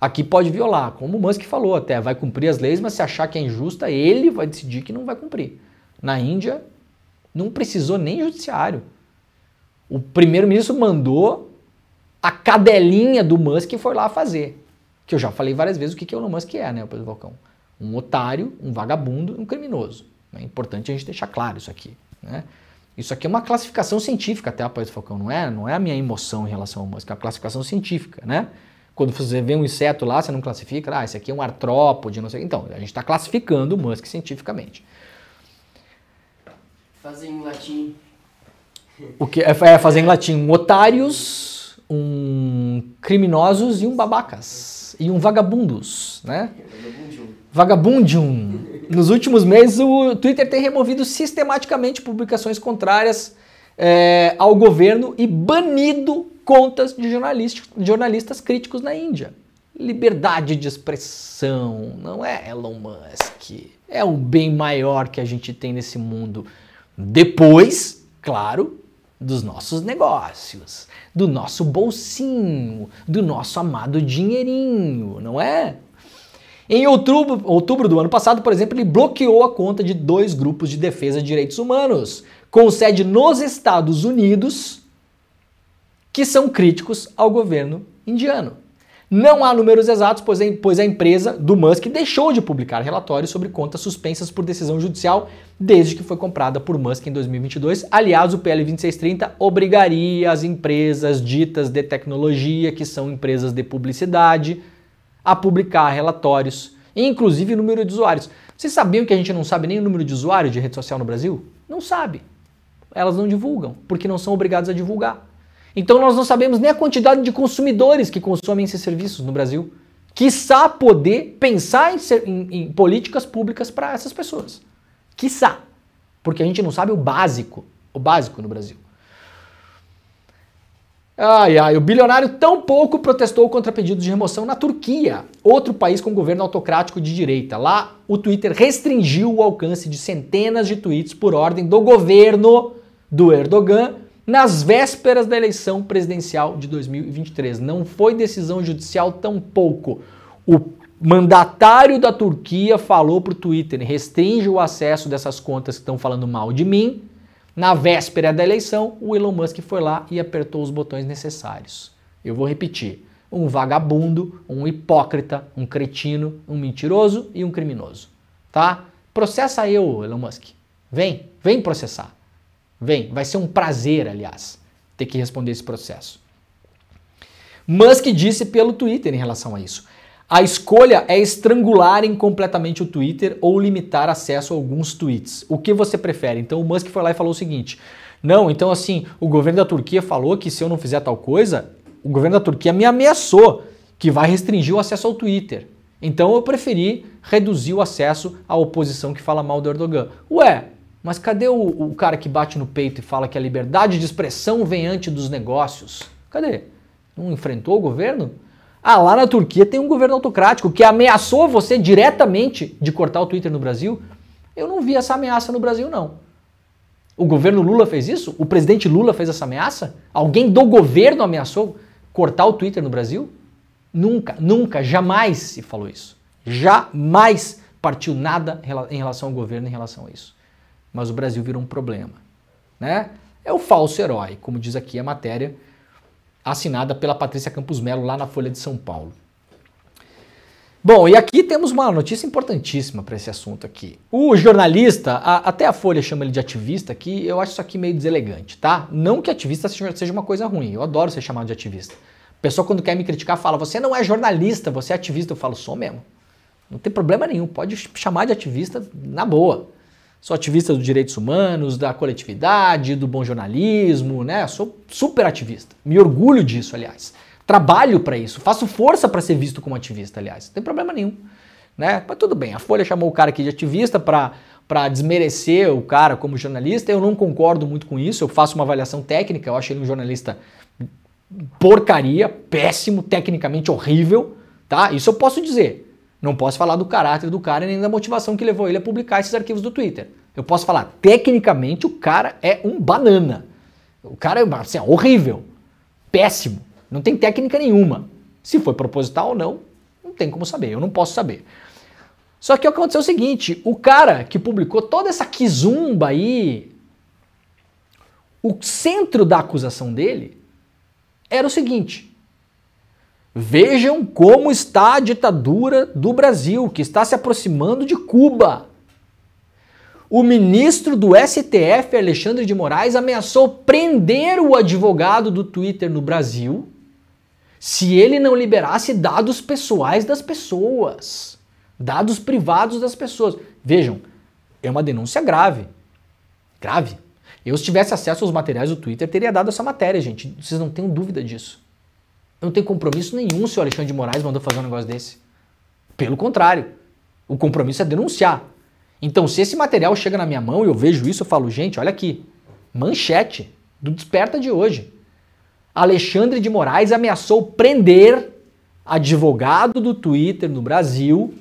Aqui pode violar, como o Musk falou até, vai cumprir as leis, mas se achar que é injusta, ele vai decidir que não vai cumprir. Na Índia, não precisou nem judiciário. O primeiro-ministro mandou a cadelinha do Musk foi lá fazer. Que eu já falei várias vezes o que o Elon Musk é, né, Pedro Falcão? Um otário, um vagabundo, um criminoso. É importante a gente deixar claro isso aqui, né? Isso aqui é uma classificação científica até, Pedro Falcão, não é a minha emoção em relação ao Musk, é uma classificação científica, né? Quando você vê um inseto lá, você não classifica, esse aqui é um artrópode, não sei. Então, a gente está classificando o Musk cientificamente. Fazer em latim. O que é fazer em latim? Um otários, um criminosos e um babacas. E um vagabundos, né? Vagabundium. Nos últimos meses, o Twitter tem removido sistematicamente publicações contrárias ao governo e banido contas de jornalistas críticos na Índia. Liberdade de expressão, não é Elon Musk. É o bem maior que a gente tem nesse mundo. Depois, claro, dos nossos negócios, do nosso bolsinho, do nosso amado dinheirinho, não é? Em outubro do ano passado, por exemplo, ele bloqueou a conta de 2 grupos de defesa de direitos humanos, com sede nos Estados Unidos, que são críticos ao governo indiano. Não há números exatos, pois a empresa do Musk deixou de publicar relatórios sobre contas suspensas por decisão judicial desde que foi comprada por Musk em 2022. Aliás, o PL 2630 obrigaria as empresas ditas de tecnologia, que são empresas de publicidade, a publicar relatórios, inclusive número de usuários. Vocês sabiam que a gente não sabe nem o número de usuário de rede social no Brasil? Não sabe. Elas não divulgam, porque não são obrigadas a divulgar. Então nós não sabemos nem a quantidade de consumidores que consomem esses serviços no Brasil. Quiçá poder pensar em políticas públicas para essas pessoas. Quiçá. Porque a gente não sabe o básico no Brasil. O bilionário tampouco protestou contra pedidos de remoção na Turquia, outro país com governo autocrático de direita. Lá, o Twitter restringiu o alcance de centenas de tweets por ordem do governo do Erdogan nas vésperas da eleição presidencial de 2023. Não foi decisão judicial tampouco. O mandatário da Turquia falou para o Twitter, restringe o acesso dessas contas que estão falando mal de mim. Na véspera da eleição, o Elon Musk foi lá e apertou os botões necessários. Eu vou repetir. Um vagabundo, um hipócrita, um cretino, um mentiroso e um criminoso. Tá? Processa eu, Elon Musk. Vem processar. Vai ser um prazer, aliás, ter que responder esse processo. Musk disse pelo Twitter em relação a isso. A escolha é estrangularem completamente o Twitter ou limitar acesso a alguns tweets. O que você prefere? Então o Musk foi lá e falou o seguinte, não, então assim, o governo da Turquia falou que se eu não fizer tal coisa, o governo da Turquia me ameaçou que vai restringir o acesso ao Twitter. Então eu preferi reduzir o acesso à oposição que fala mal do Erdogan. Ué, mas cadê o cara que bate no peito e fala que a liberdade de expressão vem antes dos negócios? Cadê? Não enfrentou o governo? Ah, lá na Turquia tem um governo autocrático que ameaçou você diretamente de cortar o Twitter no Brasil. Eu não vi essa ameaça no Brasil, não. O governo Lula fez isso? O presidente Lula fez essa ameaça? Alguém do governo ameaçou cortar o Twitter no Brasil? Nunca, nunca, jamais se falou isso. Jamais partiu nada em relação ao governo em relação a isso. Mas o Brasil virou um problema, né? É o falso herói, como diz aqui a matéria assinada pela Patrícia Campos Melo lá na Folha de São Paulo. Bom, e aqui temos uma notícia importantíssima para esse assunto aqui. O jornalista, até a Folha chama ele de ativista, que eu acho isso aqui meio deselegante, tá? Não que ativista seja uma coisa ruim, eu adoro ser chamado de ativista. A pessoa quando quer me criticar fala, você não é jornalista, você é ativista. Eu falo, sou mesmo. Não tem problema nenhum, pode chamar de ativista na boa. Sou ativista dos direitos humanos, da coletividade, do bom jornalismo, né? Sou super ativista. Me orgulho disso, aliás. Trabalho para isso, faço força para ser visto como ativista, aliás. Não tem problema nenhum, né? Mas tudo bem, a Folha chamou o cara aqui de ativista para desmerecer o cara como jornalista. Eu não concordo muito com isso, eu faço uma avaliação técnica, eu acho ele um jornalista porcaria, péssimo, tecnicamente horrível, tá? Isso eu posso dizer. Não posso falar do caráter do cara nem da motivação que levou ele a publicar esses arquivos do Twitter. Eu posso falar, tecnicamente o cara é um banana. O cara é assim, horrível, péssimo, não tem técnica nenhuma. Se foi proposital ou não, não tem como saber, eu não posso saber. Só que aconteceu o seguinte, o cara que publicou toda essa quizumba aí, o centro da acusação dele era o seguinte: vejam como está a ditadura do Brasil, que está se aproximando de Cuba. O ministro do STF, Alexandre de Moraes, ameaçou prender o advogado do Twitter no Brasil se ele não liberasse dados pessoais das pessoas, dados privados das pessoas. Vejam, é uma denúncia grave. Grave. Eu, se tivesse acesso aos materiais do Twitter, teria dado essa matéria, gente. Vocês não tenham dúvida disso. Eu não tenho compromisso nenhum se o Alexandre de Moraes mandou fazer um negócio desse. Pelo contrário, o compromisso é denunciar. Então, se esse material chega na minha mão e eu vejo isso, eu falo, gente, olha aqui, manchete do Desperta de hoje. Alexandre de Moraes ameaçou prender advogado do Twitter no Brasil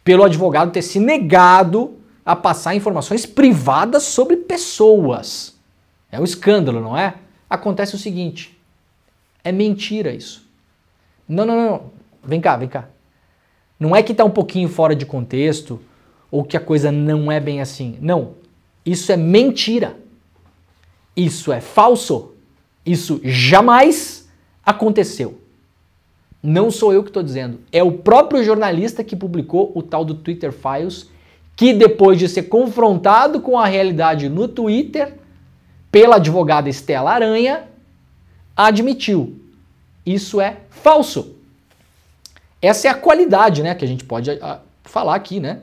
pelo advogado ter se negado a passar informações privadas sobre pessoas. É um escândalo, não é? Acontece o seguinte, é mentira isso. Não. Vem cá. Não é que está um pouquinho fora de contexto ou que a coisa não é bem assim. Não. Isso é mentira. Isso é falso. Isso jamais aconteceu. Não sou eu que estou dizendo. É o próprio jornalista que publicou o tal do Twitter Files, que depois de ser confrontado com a realidade no Twitter, pela advogada Estela Aranha, admitiu. Isso é falso. Essa é a qualidade, né, que a gente pode falar aqui, né?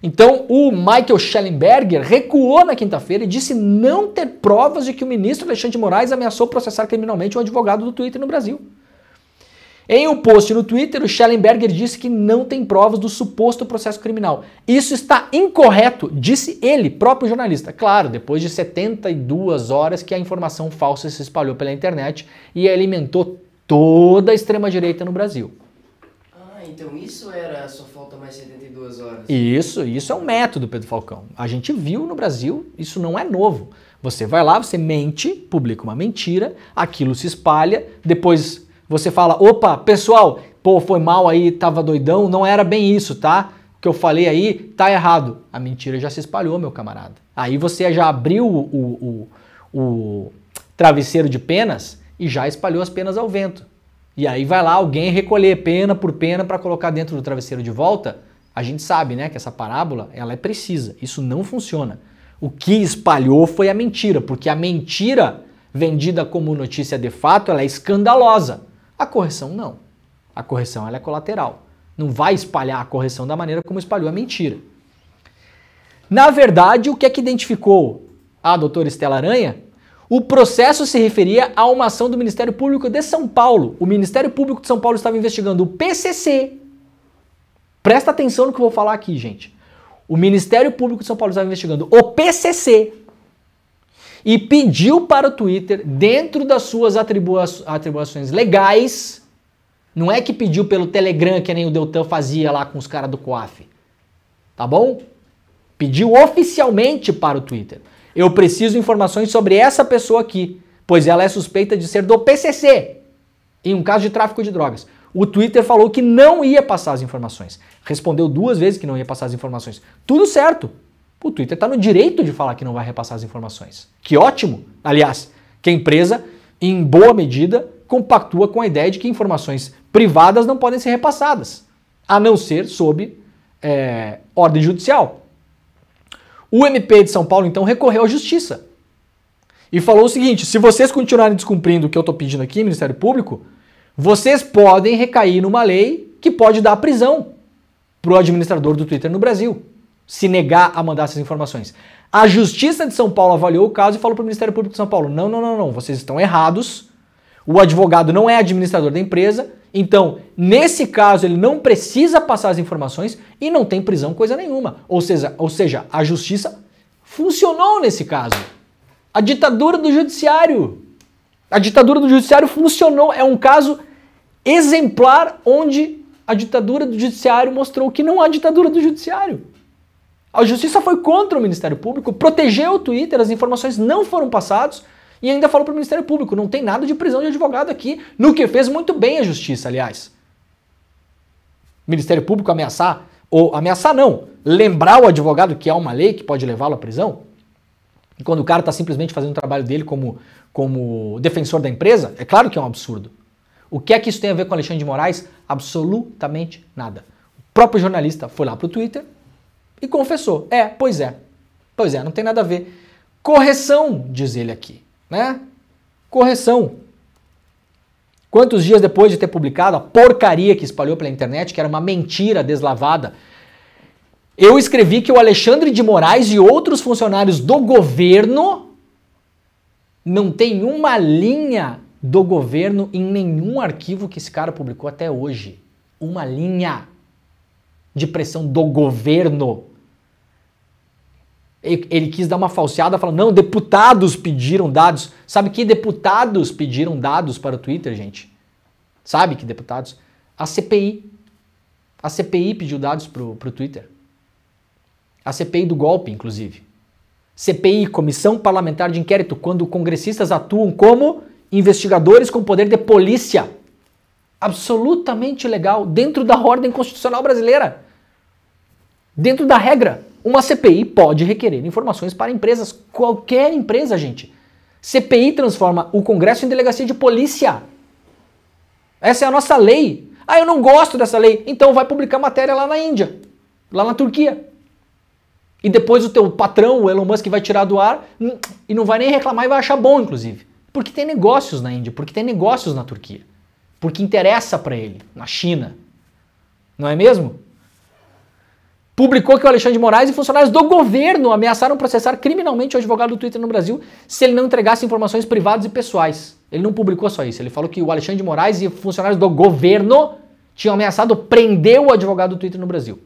Então, o Michael Schellenberger recuou na quinta-feira e disse não ter provas de que o ministro Alexandre de Moraes ameaçou processar criminalmente um advogado do Twitter no Brasil. Em um post no Twitter, o Schellenberger disse que não tem provas do suposto processo criminal. Isso está incorreto, disse ele, próprio jornalista. Claro, depois de 72 horas que a informação falsa se espalhou pela internet e alimentou toda a extrema-direita no Brasil. Então isso era só falta mais 72 horas. Isso é um método, Pedro Falcão. A gente viu no Brasil, isso não é novo. Você vai lá, você mente, publica uma mentira, aquilo se espalha, depois você fala, opa, pessoal, pô, foi mal aí, tava doidão, não era bem isso, tá? O que eu falei aí tá errado. A mentira já se espalhou, meu camarada. Aí você já abriu o travesseiro de penas e já espalhou as penas ao vento. E aí vai lá alguém recolher pena por pena para colocar dentro do travesseiro de volta. A gente sabe, né, que essa parábola, ela é precisa. Isso não funciona. O que espalhou foi a mentira, porque a mentira vendida como notícia de fato, ela é escandalosa. A correção não. A correção ela é colateral. Não vai espalhar a correção da maneira como espalhou a mentira. Na verdade, o que é que identificou a doutora Estela Aranha? O processo se referia a uma ação do Ministério Público de São Paulo. O Ministério Público de São Paulo estava investigando o PCC. Presta atenção no que eu vou falar aqui, gente. O Ministério Público de São Paulo estava investigando o PCC. e pediu para o Twitter, dentro das suas atribuições legais, não é que pediu pelo Telegram, que nem o Deltan fazia lá com os caras do COAF, tá bom? Pediu oficialmente para o Twitter. Eu preciso de informações sobre essa pessoa aqui, pois ela é suspeita de ser do PCC, em um caso de tráfico de drogas. O Twitter falou que não ia passar as informações. Respondeu 2 vezes que não ia passar as informações. Tudo certo. O Twitter está no direito de falar que não vai repassar as informações. Que ótimo! Aliás, que a empresa, em boa medida, compactua com a ideia de que informações privadas não podem ser repassadas, a não ser sob ordem judicial. O MP de São Paulo, então, recorreu à justiça e falou o seguinte: se vocês continuarem descumprindo o que eu estou pedindo aqui, Ministério Público, vocês podem recair numa lei que pode dar prisão para o administrador do Twitter no Brasil, se negar a mandar essas informações. A Justiça de São Paulo avaliou o caso e falou para o Ministério Público de São Paulo: não, vocês estão errados, o advogado não é administrador da empresa, então, nesse caso, ele não precisa passar as informações e não tem prisão coisa nenhuma. Ou seja, a justiça funcionou nesse caso. A ditadura do judiciário. A ditadura do judiciário funcionou. É um caso exemplar onde a ditadura do judiciário mostrou que não há ditadura do judiciário. A justiça foi contra o Ministério Público, protegeu o Twitter, as informações não foram passadas e ainda falou para o Ministério Público: não tem nada de prisão de advogado aqui, no que fez muito bem a justiça, aliás. O Ministério Público ameaçar, ou ameaçar não, lembrar o advogado que há uma lei que pode levá-lo à prisão, e quando o cara está simplesmente fazendo o trabalho dele como defensor da empresa, é claro que é um absurdo. O que é que isso tem a ver com Alexandre de Moraes? Absolutamente nada. O próprio jornalista foi lá para o Twitter e confessou: pois é, não tem nada a ver. Correção, diz ele aqui, né? Correção. Quantos dias depois de ter publicado a porcaria que espalhou pela internet, que era uma mentira deslavada, eu escrevi que o Alexandre de Moraes e outros funcionários do governo não tem uma linha do governo em nenhum arquivo que esse cara publicou até hoje. Uma linha de pressão do governo. Ele quis dar uma falseada, falando: não, deputados pediram dados. Sabe que deputados pediram dados para o Twitter, gente? Sabe que deputados? A CPI. A CPI pediu dados para o Twitter. A CPI do golpe, inclusive. CPI, Comissão Parlamentar de Inquérito, quando congressistas atuam como investigadores com poder de polícia. Absolutamente legal, dentro da ordem constitucional brasileira. Dentro da regra. Uma CPI pode requerer informações para empresas, qualquer empresa, gente. CPI transforma o Congresso em delegacia de polícia. Essa é a nossa lei. Ah, eu não gosto dessa lei. Então vai publicar matéria lá na Índia, lá na Turquia. E depois o teu patrão, o Elon Musk, vai tirar do ar e não vai nem reclamar e vai achar bom, inclusive. Porque tem negócios na Índia, porque tem negócios na Turquia. Porque interessa para ele, na China. Não é mesmo? Publicou que o Alexandre de Moraes e funcionários do governo ameaçaram processar criminalmente o advogado do Twitter no Brasil se ele não entregasse informações privadas e pessoais. Ele não publicou só isso, ele falou que o Alexandre de Moraes e funcionários do governo tinham ameaçado prender o advogado do Twitter no Brasil.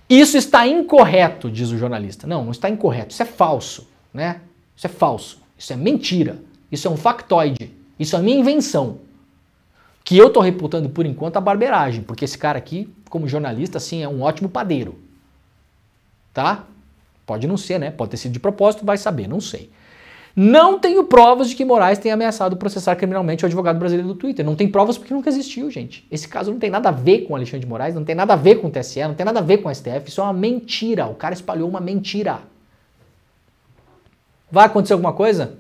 Isso está incorreto, diz o jornalista. Não está incorreto, isso é falso, né? Isso é falso, isso é mentira, isso é um factoide, isso é a minha invenção. Que eu estou reputando por enquanto a barbeiragem, porque esse cara aqui, como jornalista, assim, é um ótimo padeiro. Tá? Pode não ser, né? Pode ter sido de propósito, vai saber, não sei. Não tenho provas de que Moraes tenha ameaçado processar criminalmente o advogado brasileiro do Twitter. Não tem provas porque nunca existiu, gente. Esse caso não tem nada a ver com o Alexandre de Moraes, não tem nada a ver com o TSE, não tem nada a ver com o STF, isso é uma mentira. O cara espalhou uma mentira. Vai acontecer alguma coisa?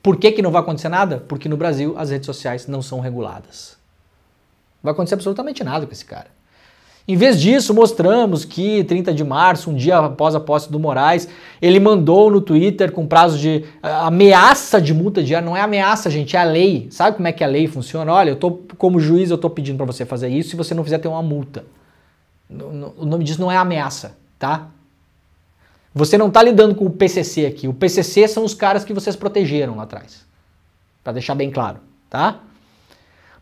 Por que não vai acontecer nada? Porque no Brasil as redes sociais não são reguladas. Não vai acontecer absolutamente nada com esse cara. Em vez disso, mostramos que 30 de março, um dia após a posse do Moraes, ele mandou no Twitter com prazo de ameaça de multa diária. Não é ameaça, gente, é a lei. Sabe como é que a lei funciona? Olha, como juiz, eu estou pedindo para você fazer isso, se você não fizer, tem uma multa. O nome disso não é ameaça, tá? Você não está lidando com o PCC aqui. O PCC são os caras que vocês protegeram lá atrás. Para deixar bem claro, tá?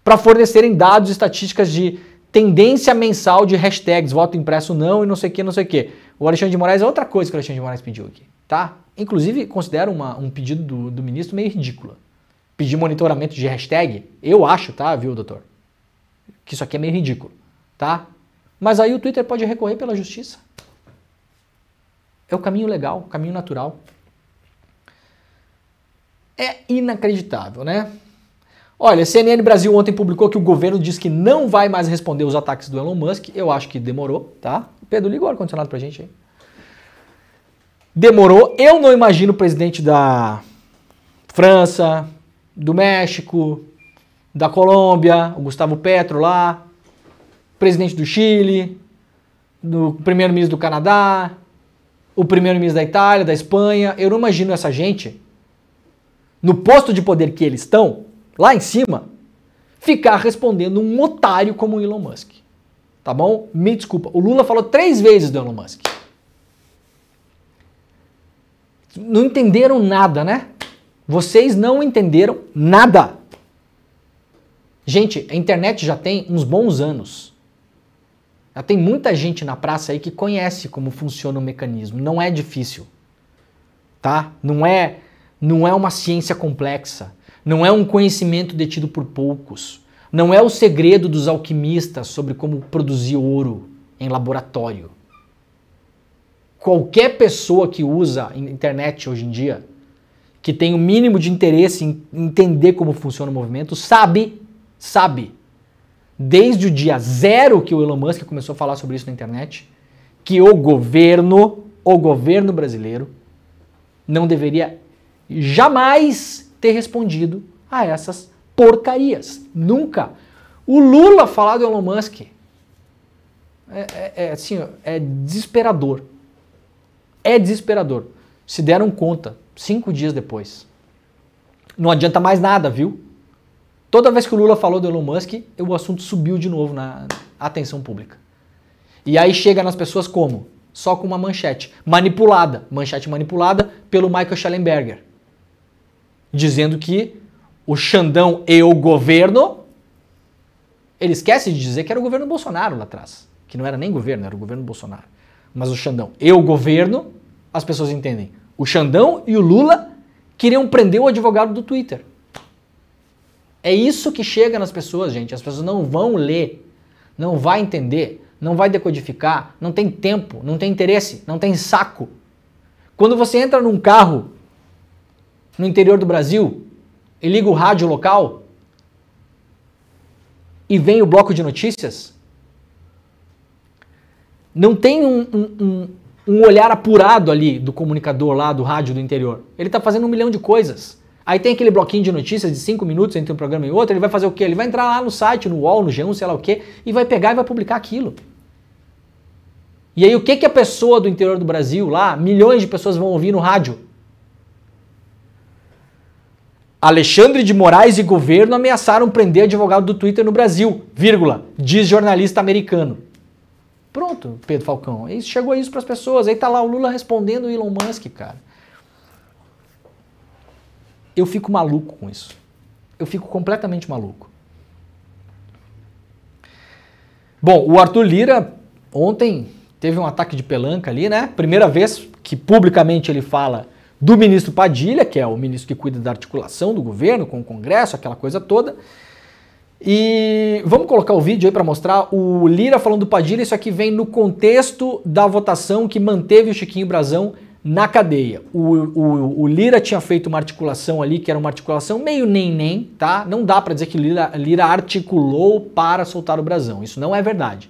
Para fornecerem dados e estatísticas de tendência mensal de hashtags, voto impresso não e não sei o que, não sei o que. O Alexandre de Moraes é outra coisa que o Alexandre de Moraes pediu aqui, tá? inclusive considero um pedido do ministro meio ridículo. Pedir monitoramento de hashtag, eu acho, tá, viu, doutor? Que isso aqui é meio ridículo, tá? Mas aí o Twitter pode recorrer pela justiça. É o caminho legal, o caminho natural. É inacreditável, né? Olha, a CNN Brasil ontem publicou que o governo diz que não vai mais responder os ataques do Elon Musk. Eu acho que demorou, tá? Pedro, liga o ar-condicionado pra gente aí. Demorou. Eu não imagino o presidente da França, do México, da Colômbia, o Gustavo Petro lá, presidente do Chile, do primeiro-ministro do Canadá, o primeiro-ministro da Itália, da Espanha. Eu não imagino essa gente, no posto de poder que eles estão, lá em cima, ficar respondendo um otário como o Elon Musk. Tá bom? Me desculpa. O Lula falou 3 vezes do Elon Musk. Não entenderam nada, né? Vocês não entenderam nada. Gente, a internet já tem uns bons anos. Já tem muita gente na praça aí que conhece como funciona o mecanismo. Não é difícil. Tá? Não é uma ciência complexa. Não é um conhecimento detido por poucos. Não é o segredo dos alquimistas sobre como produzir ouro em laboratório. Qualquer pessoa que usa a internet hoje em dia, que tem o mínimo de interesse em entender como funciona o movimento, sabe, desde o dia 0 que o Elon Musk começou a falar sobre isso na internet, que o governo brasileiro não deveria jamais ter respondido a essas porcarias. Nunca. O Lula falar do Elon Musk é desesperador. É desesperador. Se deram conta 5 dias depois. Não adianta mais nada, viu? Toda vez que o Lula falou do Elon Musk, o assunto subiu de novo na atenção pública. E aí chega nas pessoas como? Só com uma manchete. Manchete manipulada pelo Michael Schellenberger. Dizendo que o Xandão e o governo... Ele esquece de dizer que era o governo Bolsonaro lá atrás. Que não era nem governo, era o governo Bolsonaro. Mas o Xandão e o governo, as pessoas entendem. O Xandão e o Lula queriam prender o advogado do Twitter. É isso que chega nas pessoas, gente. As pessoas não vão ler, não vai entender, não vai decodificar, não tem tempo, não tem interesse, não tem saco. Quando você entra num carro no interior do Brasil e liga o rádio local e vem o bloco de notícias, não tem um olhar apurado ali do comunicador lá do rádio do interior. Ele está fazendo 1 milhão de coisas. Aí tem aquele bloquinho de notícias de 5 minutos entre um programa e outro, ele vai fazer o quê? Ele vai entrar lá no site, no UOL, no G1, sei lá o quê, e vai pegar e vai publicar aquilo. E aí o que a pessoa do interior do Brasil lá, milhões de pessoas vão ouvir no rádio? Alexandre de Moraes e governo ameaçaram prender advogado do Twitter no Brasil, vírgula, diz jornalista americano. Pronto, Pedro Falcão. Chegou isso para as pessoas. Aí tá lá o Lula respondendo o Elon Musk, cara. Eu fico maluco com isso. Eu fico completamente maluco. Bom, o Arthur Lira ontem teve um ataque de pelanca ali, né? Primeira vez que publicamente ele fala do ministro Padilha, que é o ministro que cuida da articulação do governo com o Congresso, aquela coisa toda. E vamos colocar o vídeo aí para mostrar o Lira falando do Padilha. Isso aqui vem no contexto da votação que manteve o Chiquinho Brazão na cadeia. O Lira tinha feito uma articulação ali, que era uma articulação meio nem-nem, tá? Não dá para dizer que Lira articulou para soltar o Brazão. Isso não é verdade.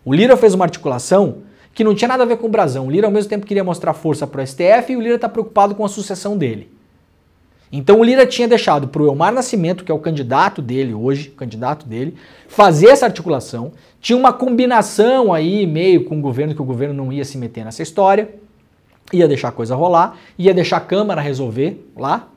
O Lira fez uma articulação que não tinha nada a ver com o Brazão. O Lira ao mesmo tempo queria mostrar força para o STF e o Lira está preocupado com a sucessão dele. Então o Lira tinha deixado para o Elmar Nascimento, que é o candidato dele hoje, fazer essa articulação. Tinha uma combinação aí meio com o governo, que o governo não ia se meter nessa história, ia deixar a coisa rolar, ia deixar a Câmara resolver lá,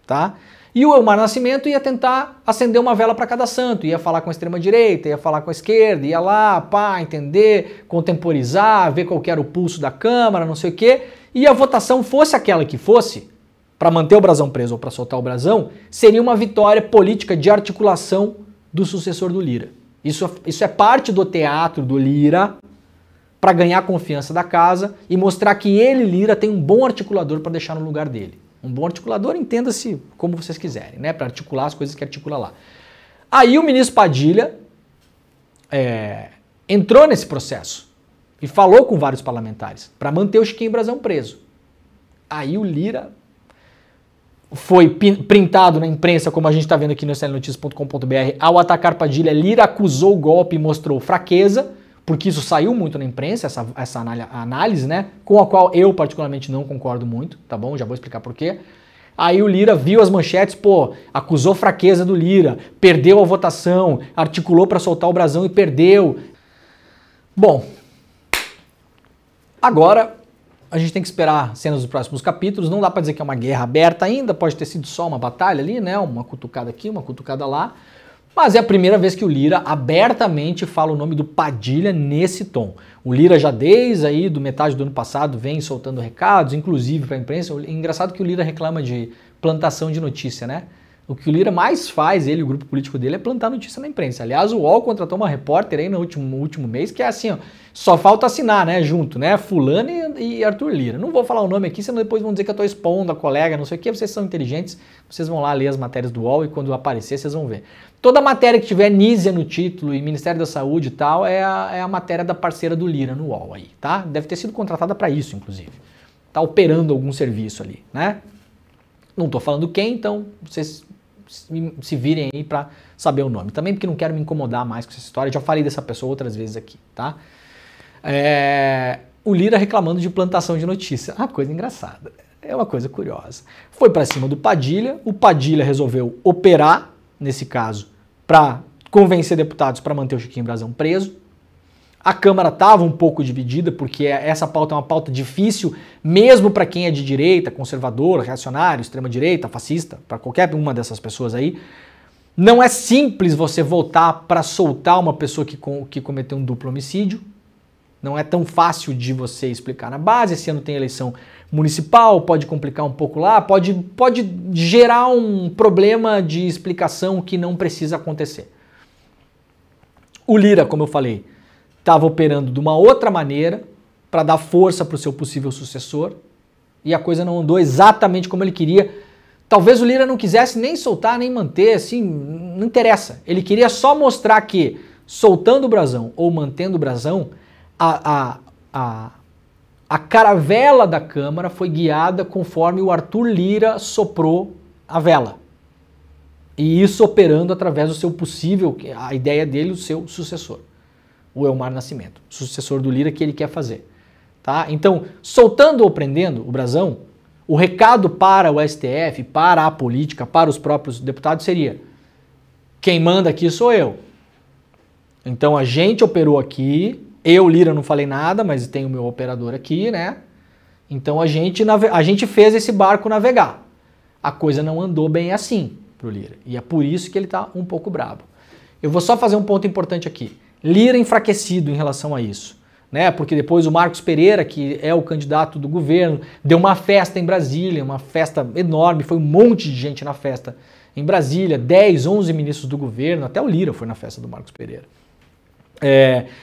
tá? E o Elmar Nascimento ia tentar acender uma vela para cada santo, ia falar com a extrema-direita, ia falar com a esquerda, ia lá, pá, entender, contemporizar, ver qual que era o pulso da Câmara, não sei o quê, e a votação fosse aquela que fosse, para manter o Brazão preso ou para soltar o Brazão, seria uma vitória política de articulação do sucessor do Lira. Isso é parte do teatro do Lira para ganhar a confiança da casa e mostrar que ele, Lira, tem um bom articulador para deixar no lugar dele. Um bom articulador, entenda-se como vocês quiserem, né? Para articular as coisas que articula lá. Aí o ministro Padilha entrou nesse processo e falou com vários parlamentares para manter o Chiquinho Brazão preso. Aí o Lira foi printado na imprensa, como a gente está vendo aqui no slnotícias.com.br, ao atacar Padilha, Lira acusou o golpe e mostrou fraqueza, porque isso saiu muito na imprensa, essa análise, né, com a qual eu particularmente não concordo muito, tá bom? Já vou explicar por quê. Aí o Lira viu as manchetes, pô, acusou fraqueza do Lira, perdeu a votação, articulou para soltar o brasão e perdeu. Bom, agora a gente tem que esperar cenas dos próximos capítulos, não dá para dizer que é uma guerra aberta ainda, pode ter sido só uma batalha ali, né, uma cutucada aqui, uma cutucada lá, mas é a primeira vez que o Lira abertamente fala o nome do Padilha nesse tom. O Lira já desde aí do metade do ano passado vem soltando recados, inclusive para a imprensa. Engraçado que o Lira reclama de plantação de notícia, né? O que o Lira mais faz, ele e o grupo político dele, é plantar notícia na imprensa. Aliás, o UOL contratou uma repórter aí no último mês que é assim, ó, só falta assinar, né, junto, né, Fulano e Arthur Lira. Não vou falar o nome aqui, senão depois vão dizer que eu estou expondo a colega, não sei o que, vocês são inteligentes, vocês vão lá ler as matérias do UOL e quando aparecer vocês vão ver. Toda matéria que tiver Nízia no título e Ministério da Saúde e tal, é a matéria da parceira do Lira no UOL aí, tá? Deve ter sido contratada para isso, inclusive. Tá operando algum serviço ali, né? Não tô falando quem, então vocês se virem aí para saber o nome. Também porque não quero me incomodar mais com essa história, já falei dessa pessoa outras vezes aqui, tá? O Lira reclamando de plantação de notícia. Ah, coisa engraçada. É uma coisa curiosa. Foi para cima do Padilha, o Padilha resolveu operar, nesse caso, para convencer deputados para manter o Chiquinho Brazão preso. A Câmara estava um pouco dividida, porque essa pauta é uma pauta difícil, mesmo para quem é de direita, conservador, reacionário, extrema-direita, fascista, para qualquer uma dessas pessoas aí. Não é simples você votar para soltar uma pessoa que cometeu um duplo homicídio. Não é tão fácil de você explicar na base. Esse ano tem eleição municipal, pode complicar um pouco lá, pode gerar um problema de explicação que não precisa acontecer. O Lira, como eu falei, estava operando de uma outra maneira para dar força para o seu possível sucessor e a coisa não andou exatamente como ele queria. Talvez o Lira não quisesse nem soltar, nem manter, assim, não interessa. Ele queria só mostrar que, soltando o brasão ou mantendo o brasão, a caravela da Câmara foi guiada conforme o Arthur Lira soprou a vela. E isso operando através do seu possível, a ideia dele, o seu sucessor. O Elmar Nascimento, sucessor do Lira que ele quer fazer. Tá? Então, soltando ou prendendo o brasão, o recado para o STF, para a política, para os próprios deputados seria: quem manda aqui sou eu. Então a gente operou aqui, eu, Lira, não falei nada, mas tem o meu operador aqui, né? Então a gente fez esse barco navegar. A coisa não andou bem assim pro Lira. E é por isso que ele tá um pouco brabo. Eu vou só fazer um ponto importante aqui. Lira enfraquecido em relação a isso, né? Porque depois o Marcos Pereira, que é o candidato do governo, deu uma festa em Brasília, uma festa enorme, foi um monte de gente na festa em Brasília, 10, 11 ministros do governo, até o Lira foi na festa do Marcos Pereira.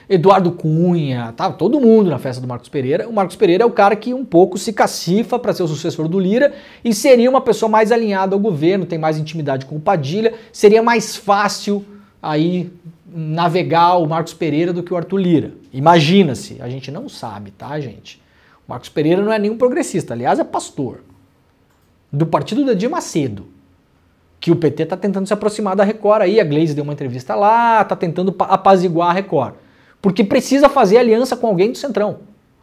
Eduardo Cunha, tá, todo mundo na festa do Marcos Pereira. O Marcos Pereira é o cara que um pouco se cacifa para ser o sucessor do Lira e seria uma pessoa mais alinhada ao governo, tem mais intimidade com o Padilha, seria mais fácil aí navegar o Marcos Pereira do que o Arthur Lira. Imagina-se, a gente não sabe, tá, gente? O Marcos Pereira não é nenhum progressista, aliás é pastor do partido da Edir Macedo, que o PT tá tentando se aproximar da Record aí, a Gleisi deu uma entrevista lá, tá tentando apaziguar a Record, porque precisa fazer aliança com alguém do Centrão,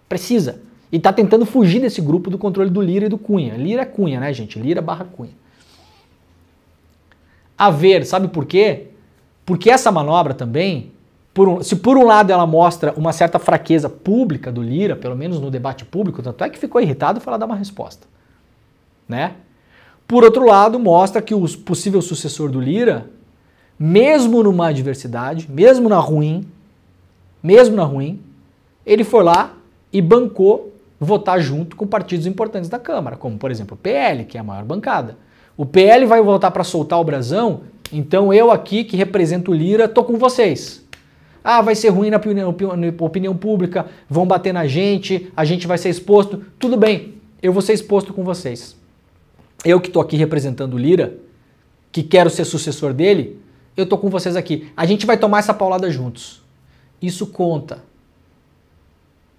precisa, e tá tentando fugir desse grupo do controle do Lira e do Cunha. Lira é Cunha, né, gente? Lira barra Cunha. A ver, sabe por quê? Porque essa manobra também, se por um lado ela mostra uma certa fraqueza pública do Lira, pelo menos no debate público, tanto é que ficou irritado e foi lá dar uma resposta, né? Por outro lado, mostra que o possível sucessor do Lira, mesmo numa adversidade, mesmo na ruim, ele foi lá e bancou votar junto com partidos importantes da Câmara, como por exemplo o PL, que é a maior bancada. O PL vai votar para soltar o brasão, então eu aqui, que represento o Lira, tô com vocês. Ah, vai ser ruim na opinião pública, vão bater na gente, a gente vai ser exposto. Tudo bem, eu vou ser exposto com vocês. Eu que estou aqui representando o Lira, que quero ser sucessor dele, eu estou com vocês aqui. A gente vai tomar essa paulada juntos. Isso conta.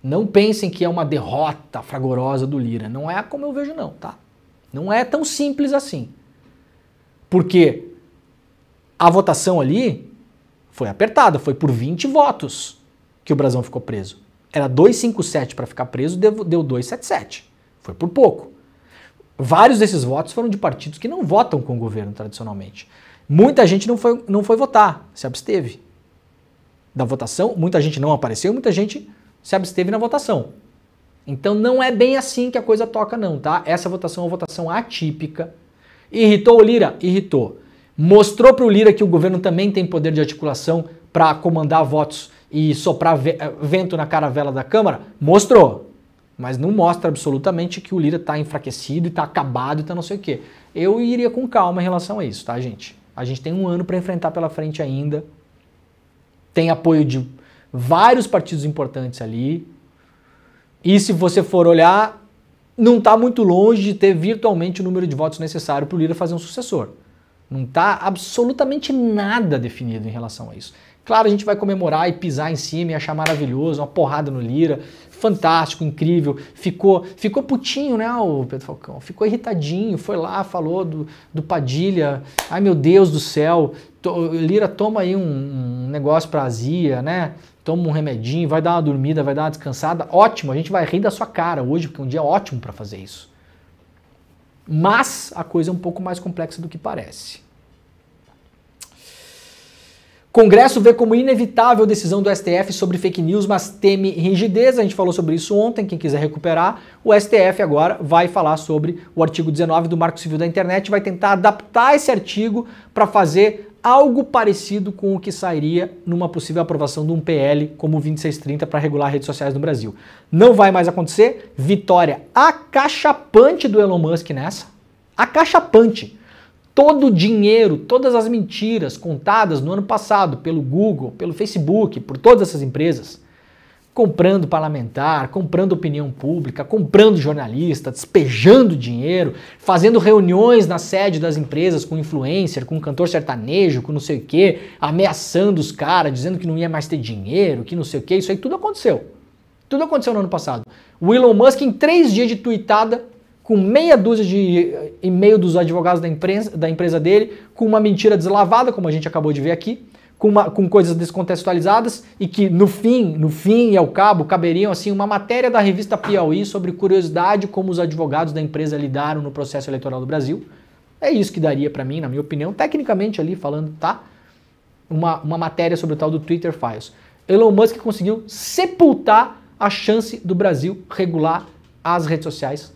Não pensem que é uma derrota fragorosa do Lira. Não é como eu vejo não, tá? Não é tão simples assim. Porque a votação ali foi apertada, foi por 20 votos que o Brasão ficou preso. Era 257 para ficar preso, deu 277. Foi por pouco. Vários desses votos foram de partidos que não votam com o governo tradicionalmente. Muita gente não foi votar, se absteve da votação, muita gente não apareceu, muita gente se absteve na votação. Então não é bem assim que a coisa toca não, tá? Essa votação é uma votação atípica. Irritou o Lira? Irritou. Mostrou para o Lira que o governo também tem poder de articulação para comandar votos e soprar vento na caravela da Câmara? Mostrou. Mas não mostra absolutamente que o Lira está enfraquecido, está acabado e está não sei o quê. Eu iria com calma em relação a isso, tá, gente? A gente tem um ano para enfrentar pela frente ainda. Tem apoio de vários partidos importantes ali. E se você for olhar, não está muito longe de ter virtualmente o número de votos necessário para o Lira fazer um sucessor. Não está absolutamente nada definido em relação a isso. Claro, a gente vai comemorar e pisar em cima e achar maravilhoso, uma porrada no Lira, fantástico, incrível. Ficou putinho, né, o Pedro Falcão? Ficou irritadinho, foi lá, falou do Padilha. Ai, meu Deus do céu, Lira, toma aí um negócio pra azia, né? Toma um remedinho, vai dar uma dormida, vai dar uma descansada. Ótimo, a gente vai rir da sua cara hoje, porque é um dia ótimo para fazer isso. Mas a coisa é um pouco mais complexa do que parece. Congresso vê como inevitável a decisão do STF sobre fake news, mas teme rigidez. A gente falou sobre isso ontem, quem quiser recuperar. O STF agora vai falar sobre o artigo 19 do Marco Civil da Internet, vai tentar adaptar esse artigo para fazer algo parecido com o que sairia numa possível aprovação de um PL como o 2630 para regular redes sociais no Brasil. Não vai mais acontecer. Vitória acachapante do Elon Musk nessa. Acachapante. Todo o dinheiro, todas as mentiras contadas no ano passado pelo Google, pelo Facebook, por todas essas empresas, comprando parlamentar, comprando opinião pública, comprando jornalista, despejando dinheiro, fazendo reuniões na sede das empresas com influencer, com cantor sertanejo, com não sei o quê, ameaçando os caras, dizendo que não ia mais ter dinheiro, que não sei o quê, isso aí tudo aconteceu. Tudo aconteceu no ano passado. O Elon Musk, em 3 dias de tweetada, com meia dúzia de e-mail dos advogados da empresa dele, com uma mentira deslavada, como a gente acabou de ver aqui, com coisas descontextualizadas e que no fim e ao cabo caberiam assim uma matéria da revista Piauí sobre curiosidade como os advogados da empresa lidaram no processo eleitoral do Brasil. É isso que daria para mim, na minha opinião, tecnicamente ali falando, tá? Uma matéria sobre o tal do Twitter Files. Elon Musk conseguiu sepultar a chance do Brasil regular as redes sociais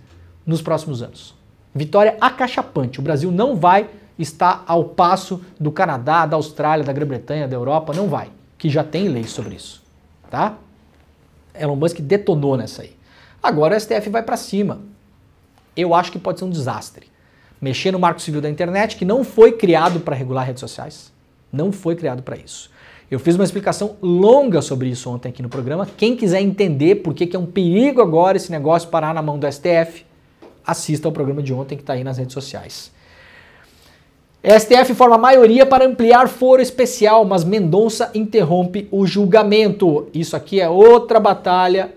nos próximos anos. Vitória acachapante. O Brasil não vai estar ao passo do Canadá, da Austrália, da Grã-Bretanha, da Europa, não vai, que já tem leis sobre isso, tá? Elon Musk detonou nessa aí. Agora o STF vai para cima. Eu acho que pode ser um desastre. Mexer no Marco Civil da Internet, que não foi criado para regular redes sociais, não foi criado para isso. Eu fiz uma explicação longa sobre isso ontem aqui no programa. Quem quiser entender por que é um perigo agora esse negócio parar na mão do STF, assista ao programa de ontem que está aí nas redes sociais. STF forma maioria para ampliar foro especial, mas Mendonça interrompe o julgamento. Isso aqui é outra batalha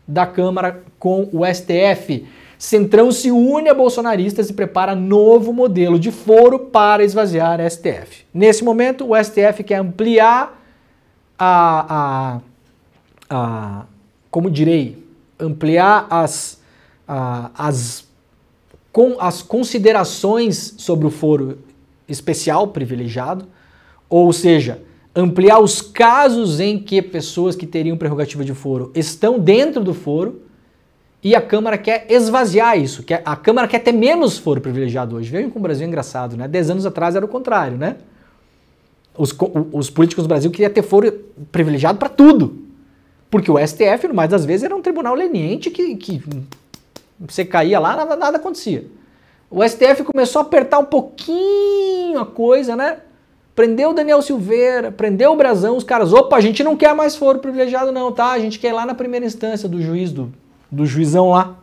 da Câmara com o STF. Centrão se une a bolsonaristas e prepara novo modelo de foro para esvaziar a STF. Nesse momento, o STF quer ampliar como direi, ampliar as considerações sobre o foro especial privilegiado, ou seja, ampliar os casos em que pessoas que teriam prerrogativa de foro estão dentro do foro, e a Câmara quer esvaziar isso, a Câmara quer ter menos foro privilegiado hoje. Veja como o Brasil é engraçado, né? 10 anos atrás era o contrário, né? Os políticos do Brasil queriam ter foro privilegiado para tudo, porque o STF, no mais das vezes, era um tribunal leniente que você caía lá, nada acontecia. O STF começou a apertar um pouquinho a coisa, né? Prendeu o Daniel Silveira, prendeu o Brazão, os caras, opa, a gente não quer mais foro privilegiado não, tá? A gente quer ir lá na primeira instância do juiz, do juizão lá,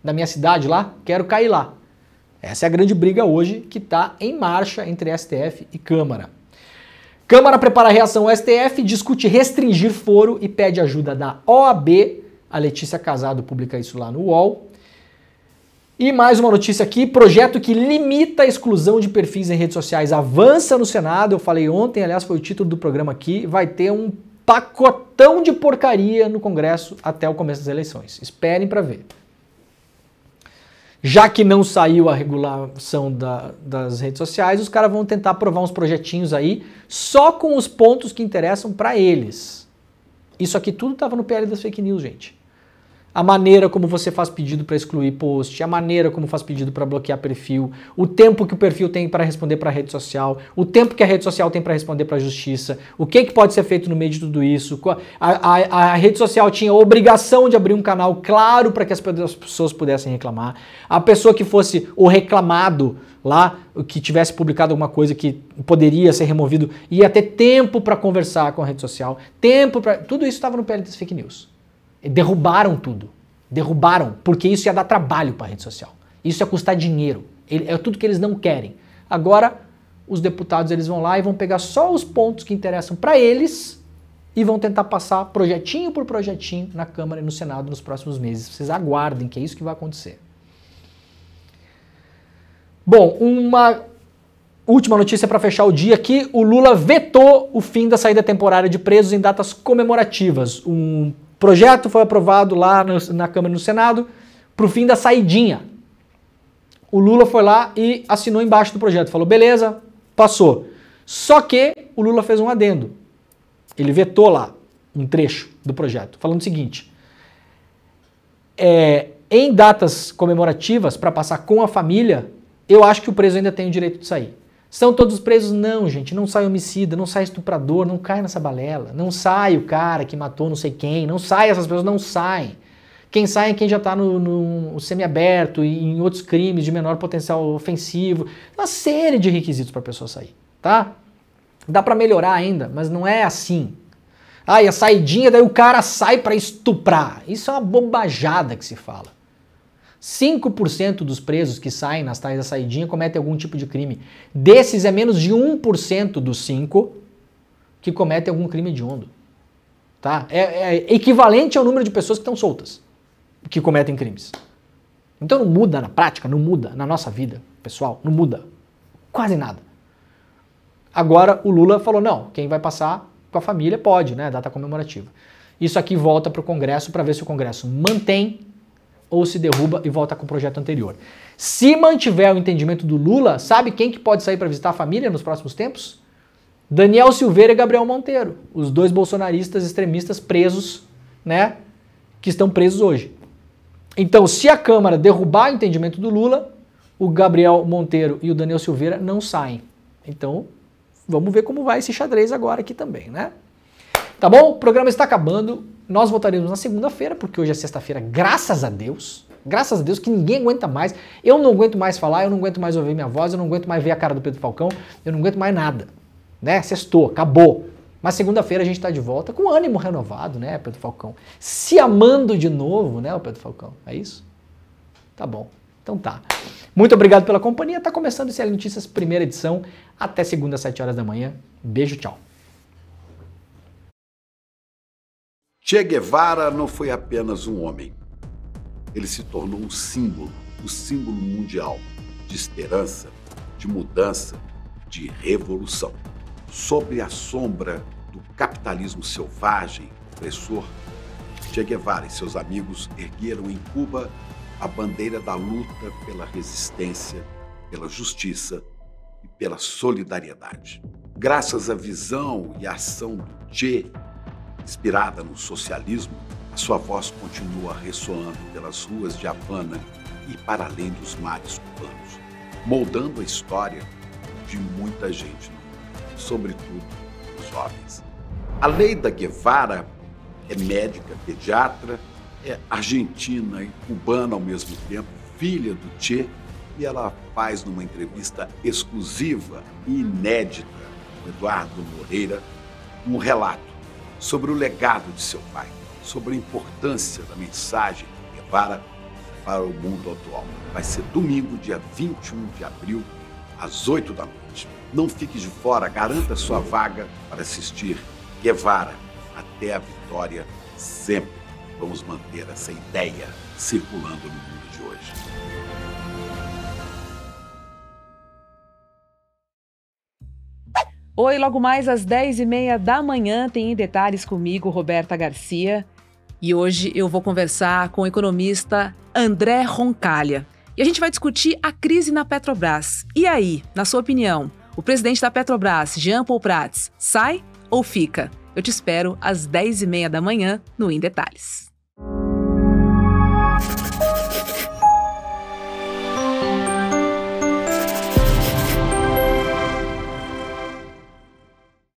da minha cidade lá, quero cair lá. Essa é a grande briga hoje que está em marcha entre STF e Câmara. Câmara prepara a reação ao STF, discute restringir foro e pede ajuda da OAB. A Letícia Casado publica isso lá no UOL. E mais uma notícia aqui, projeto que limita a exclusão de perfis em redes sociais avança no Senado. Eu falei ontem, aliás, foi o título do programa aqui, vai ter um pacotão de porcaria no Congresso até o começo das eleições. Esperem para ver. Já que não saiu a regulação das redes sociais, os caras vão tentar aprovar uns projetinhos aí só com os pontos que interessam para eles. Isso aqui tudo estava no PL das fake news, gente. A maneira como você faz pedido para excluir post, a maneira como faz pedido para bloquear perfil, o tempo que o perfil tem para responder para a rede social, o tempo que a rede social tem para responder para a justiça, o que pode ser feito no meio de tudo isso. A rede social tinha a obrigação de abrir um canal claro para que as pessoas pudessem reclamar. A pessoa que fosse o reclamado lá, que tivesse publicado alguma coisa que poderia ser removido, ia ter tempo para conversar com a rede social, tempo para... Tudo isso estava no PL das fake news. Derrubaram tudo. Derrubaram, porque isso ia dar trabalho para a rede social. Isso ia custar dinheiro. É tudo que eles não querem. Agora, os deputados eles vão lá e vão pegar só os pontos que interessam para eles e vão tentar passar projetinho por projetinho na Câmara e no Senado nos próximos meses. Vocês aguardem, que é isso que vai acontecer. Bom, uma última notícia para fechar o dia aqui. O Lula vetou o fim da saída temporária de presos em datas comemorativas. Um projeto foi aprovado lá na Câmara e no Senado para o fim da saidinha. O Lula foi lá e assinou embaixo do projeto. Falou, beleza, passou. Só que o Lula fez um adendo. Ele vetou lá um trecho do projeto, falando o seguinte. Em datas comemorativas, para passar com a família, eu acho que o preso ainda tem o direito de sair. São todos presos? Não, gente. Não sai homicida, não sai estuprador, não cai nessa balela. Não sai o cara que matou não sei quem, não sai, essas pessoas não saem. Quem sai é quem já está no semiaberto e em outros crimes de menor potencial ofensivo. Uma série de requisitos para a pessoa sair, tá? Dá para melhorar ainda, mas não é assim. Ah, e a saidinha, daí o cara sai para estuprar. Isso é uma bobajada que se fala. 5% dos presos que saem nas tais da saidinha cometem algum tipo de crime. Desses é menos de 1% dos 5 que cometem algum crime hediondo. Tá? É equivalente ao número de pessoas que estão soltas, que cometem crimes. Então não muda na prática, não muda na nossa vida, pessoal, não muda. Quase nada. Agora o Lula falou, não, quem vai passar com a família pode, né, data comemorativa. Isso aqui volta para o Congresso para ver se o Congresso mantém ou se derruba e volta com o projeto anterior. Se mantiver o entendimento do Lula, sabe quem que pode sair para visitar a família nos próximos tempos? Daniel Silveira e Gabriel Monteiro, os dois bolsonaristas extremistas presos, né, que estão presos hoje. Então, se a Câmara derrubar o entendimento do Lula, o Gabriel Monteiro e o Daniel Silveira não saem. Então, vamos ver como vai esse xadrez agora aqui também, né? Tá bom? O programa está acabando. Nós voltaremos na segunda-feira, porque hoje é sexta-feira, graças a Deus. Graças a Deus que ninguém aguenta mais. Eu não aguento mais falar, eu não aguento mais ouvir minha voz, eu não aguento mais ver a cara do Pedro Falcão, eu não aguento mais nada. Né? Sextou, acabou. Mas segunda-feira a gente está de volta com ânimo renovado, né, Pedro Falcão? Se amando de novo, né, o Pedro Falcão? É isso? Tá bom. Então tá. Muito obrigado pela companhia. Tá começando o CL Notícias, primeira edição. Até segunda, às 7 horas da manhã. Beijo, tchau. Che Guevara não foi apenas um homem. Ele se tornou um símbolo mundial de esperança, de mudança, de revolução. Sob a sombra do capitalismo selvagem, opressor, Che Guevara e seus amigos ergueram em Cuba a bandeira da luta pela resistência, pela justiça e pela solidariedade. Graças à visão e à ação do Che, inspirada no socialismo, a sua voz continua ressoando pelas ruas de Havana e para além dos mares cubanos, moldando a história de muita gente no mundo, sobretudo os jovens. A Leida Guevara é médica, pediatra, é argentina e cubana ao mesmo tempo, filha do Che E ela faz numa entrevista exclusiva e inédita com Eduardo Moreira um relato sobre o legado de seu pai, sobre a importância da mensagem de Guevara para o mundo atual. Vai ser domingo, dia 21 de abril, às 8 da noite. Não fique de fora, garanta sua vaga para assistir Guevara até a vitória sempre. Vamos manter essa ideia circulando no mundo de hoje. Oi, logo mais às 10h30 da manhã tem Em Detalhes comigo, Roberta Garcia. E hoje eu vou conversar com o economista André Roncalha. E a gente vai discutir a crise na Petrobras. E aí, na sua opinião, o presidente da Petrobras, Jean Paul Prats, sai ou fica? Eu te espero às 10h30 da manhã no Em Detalhes.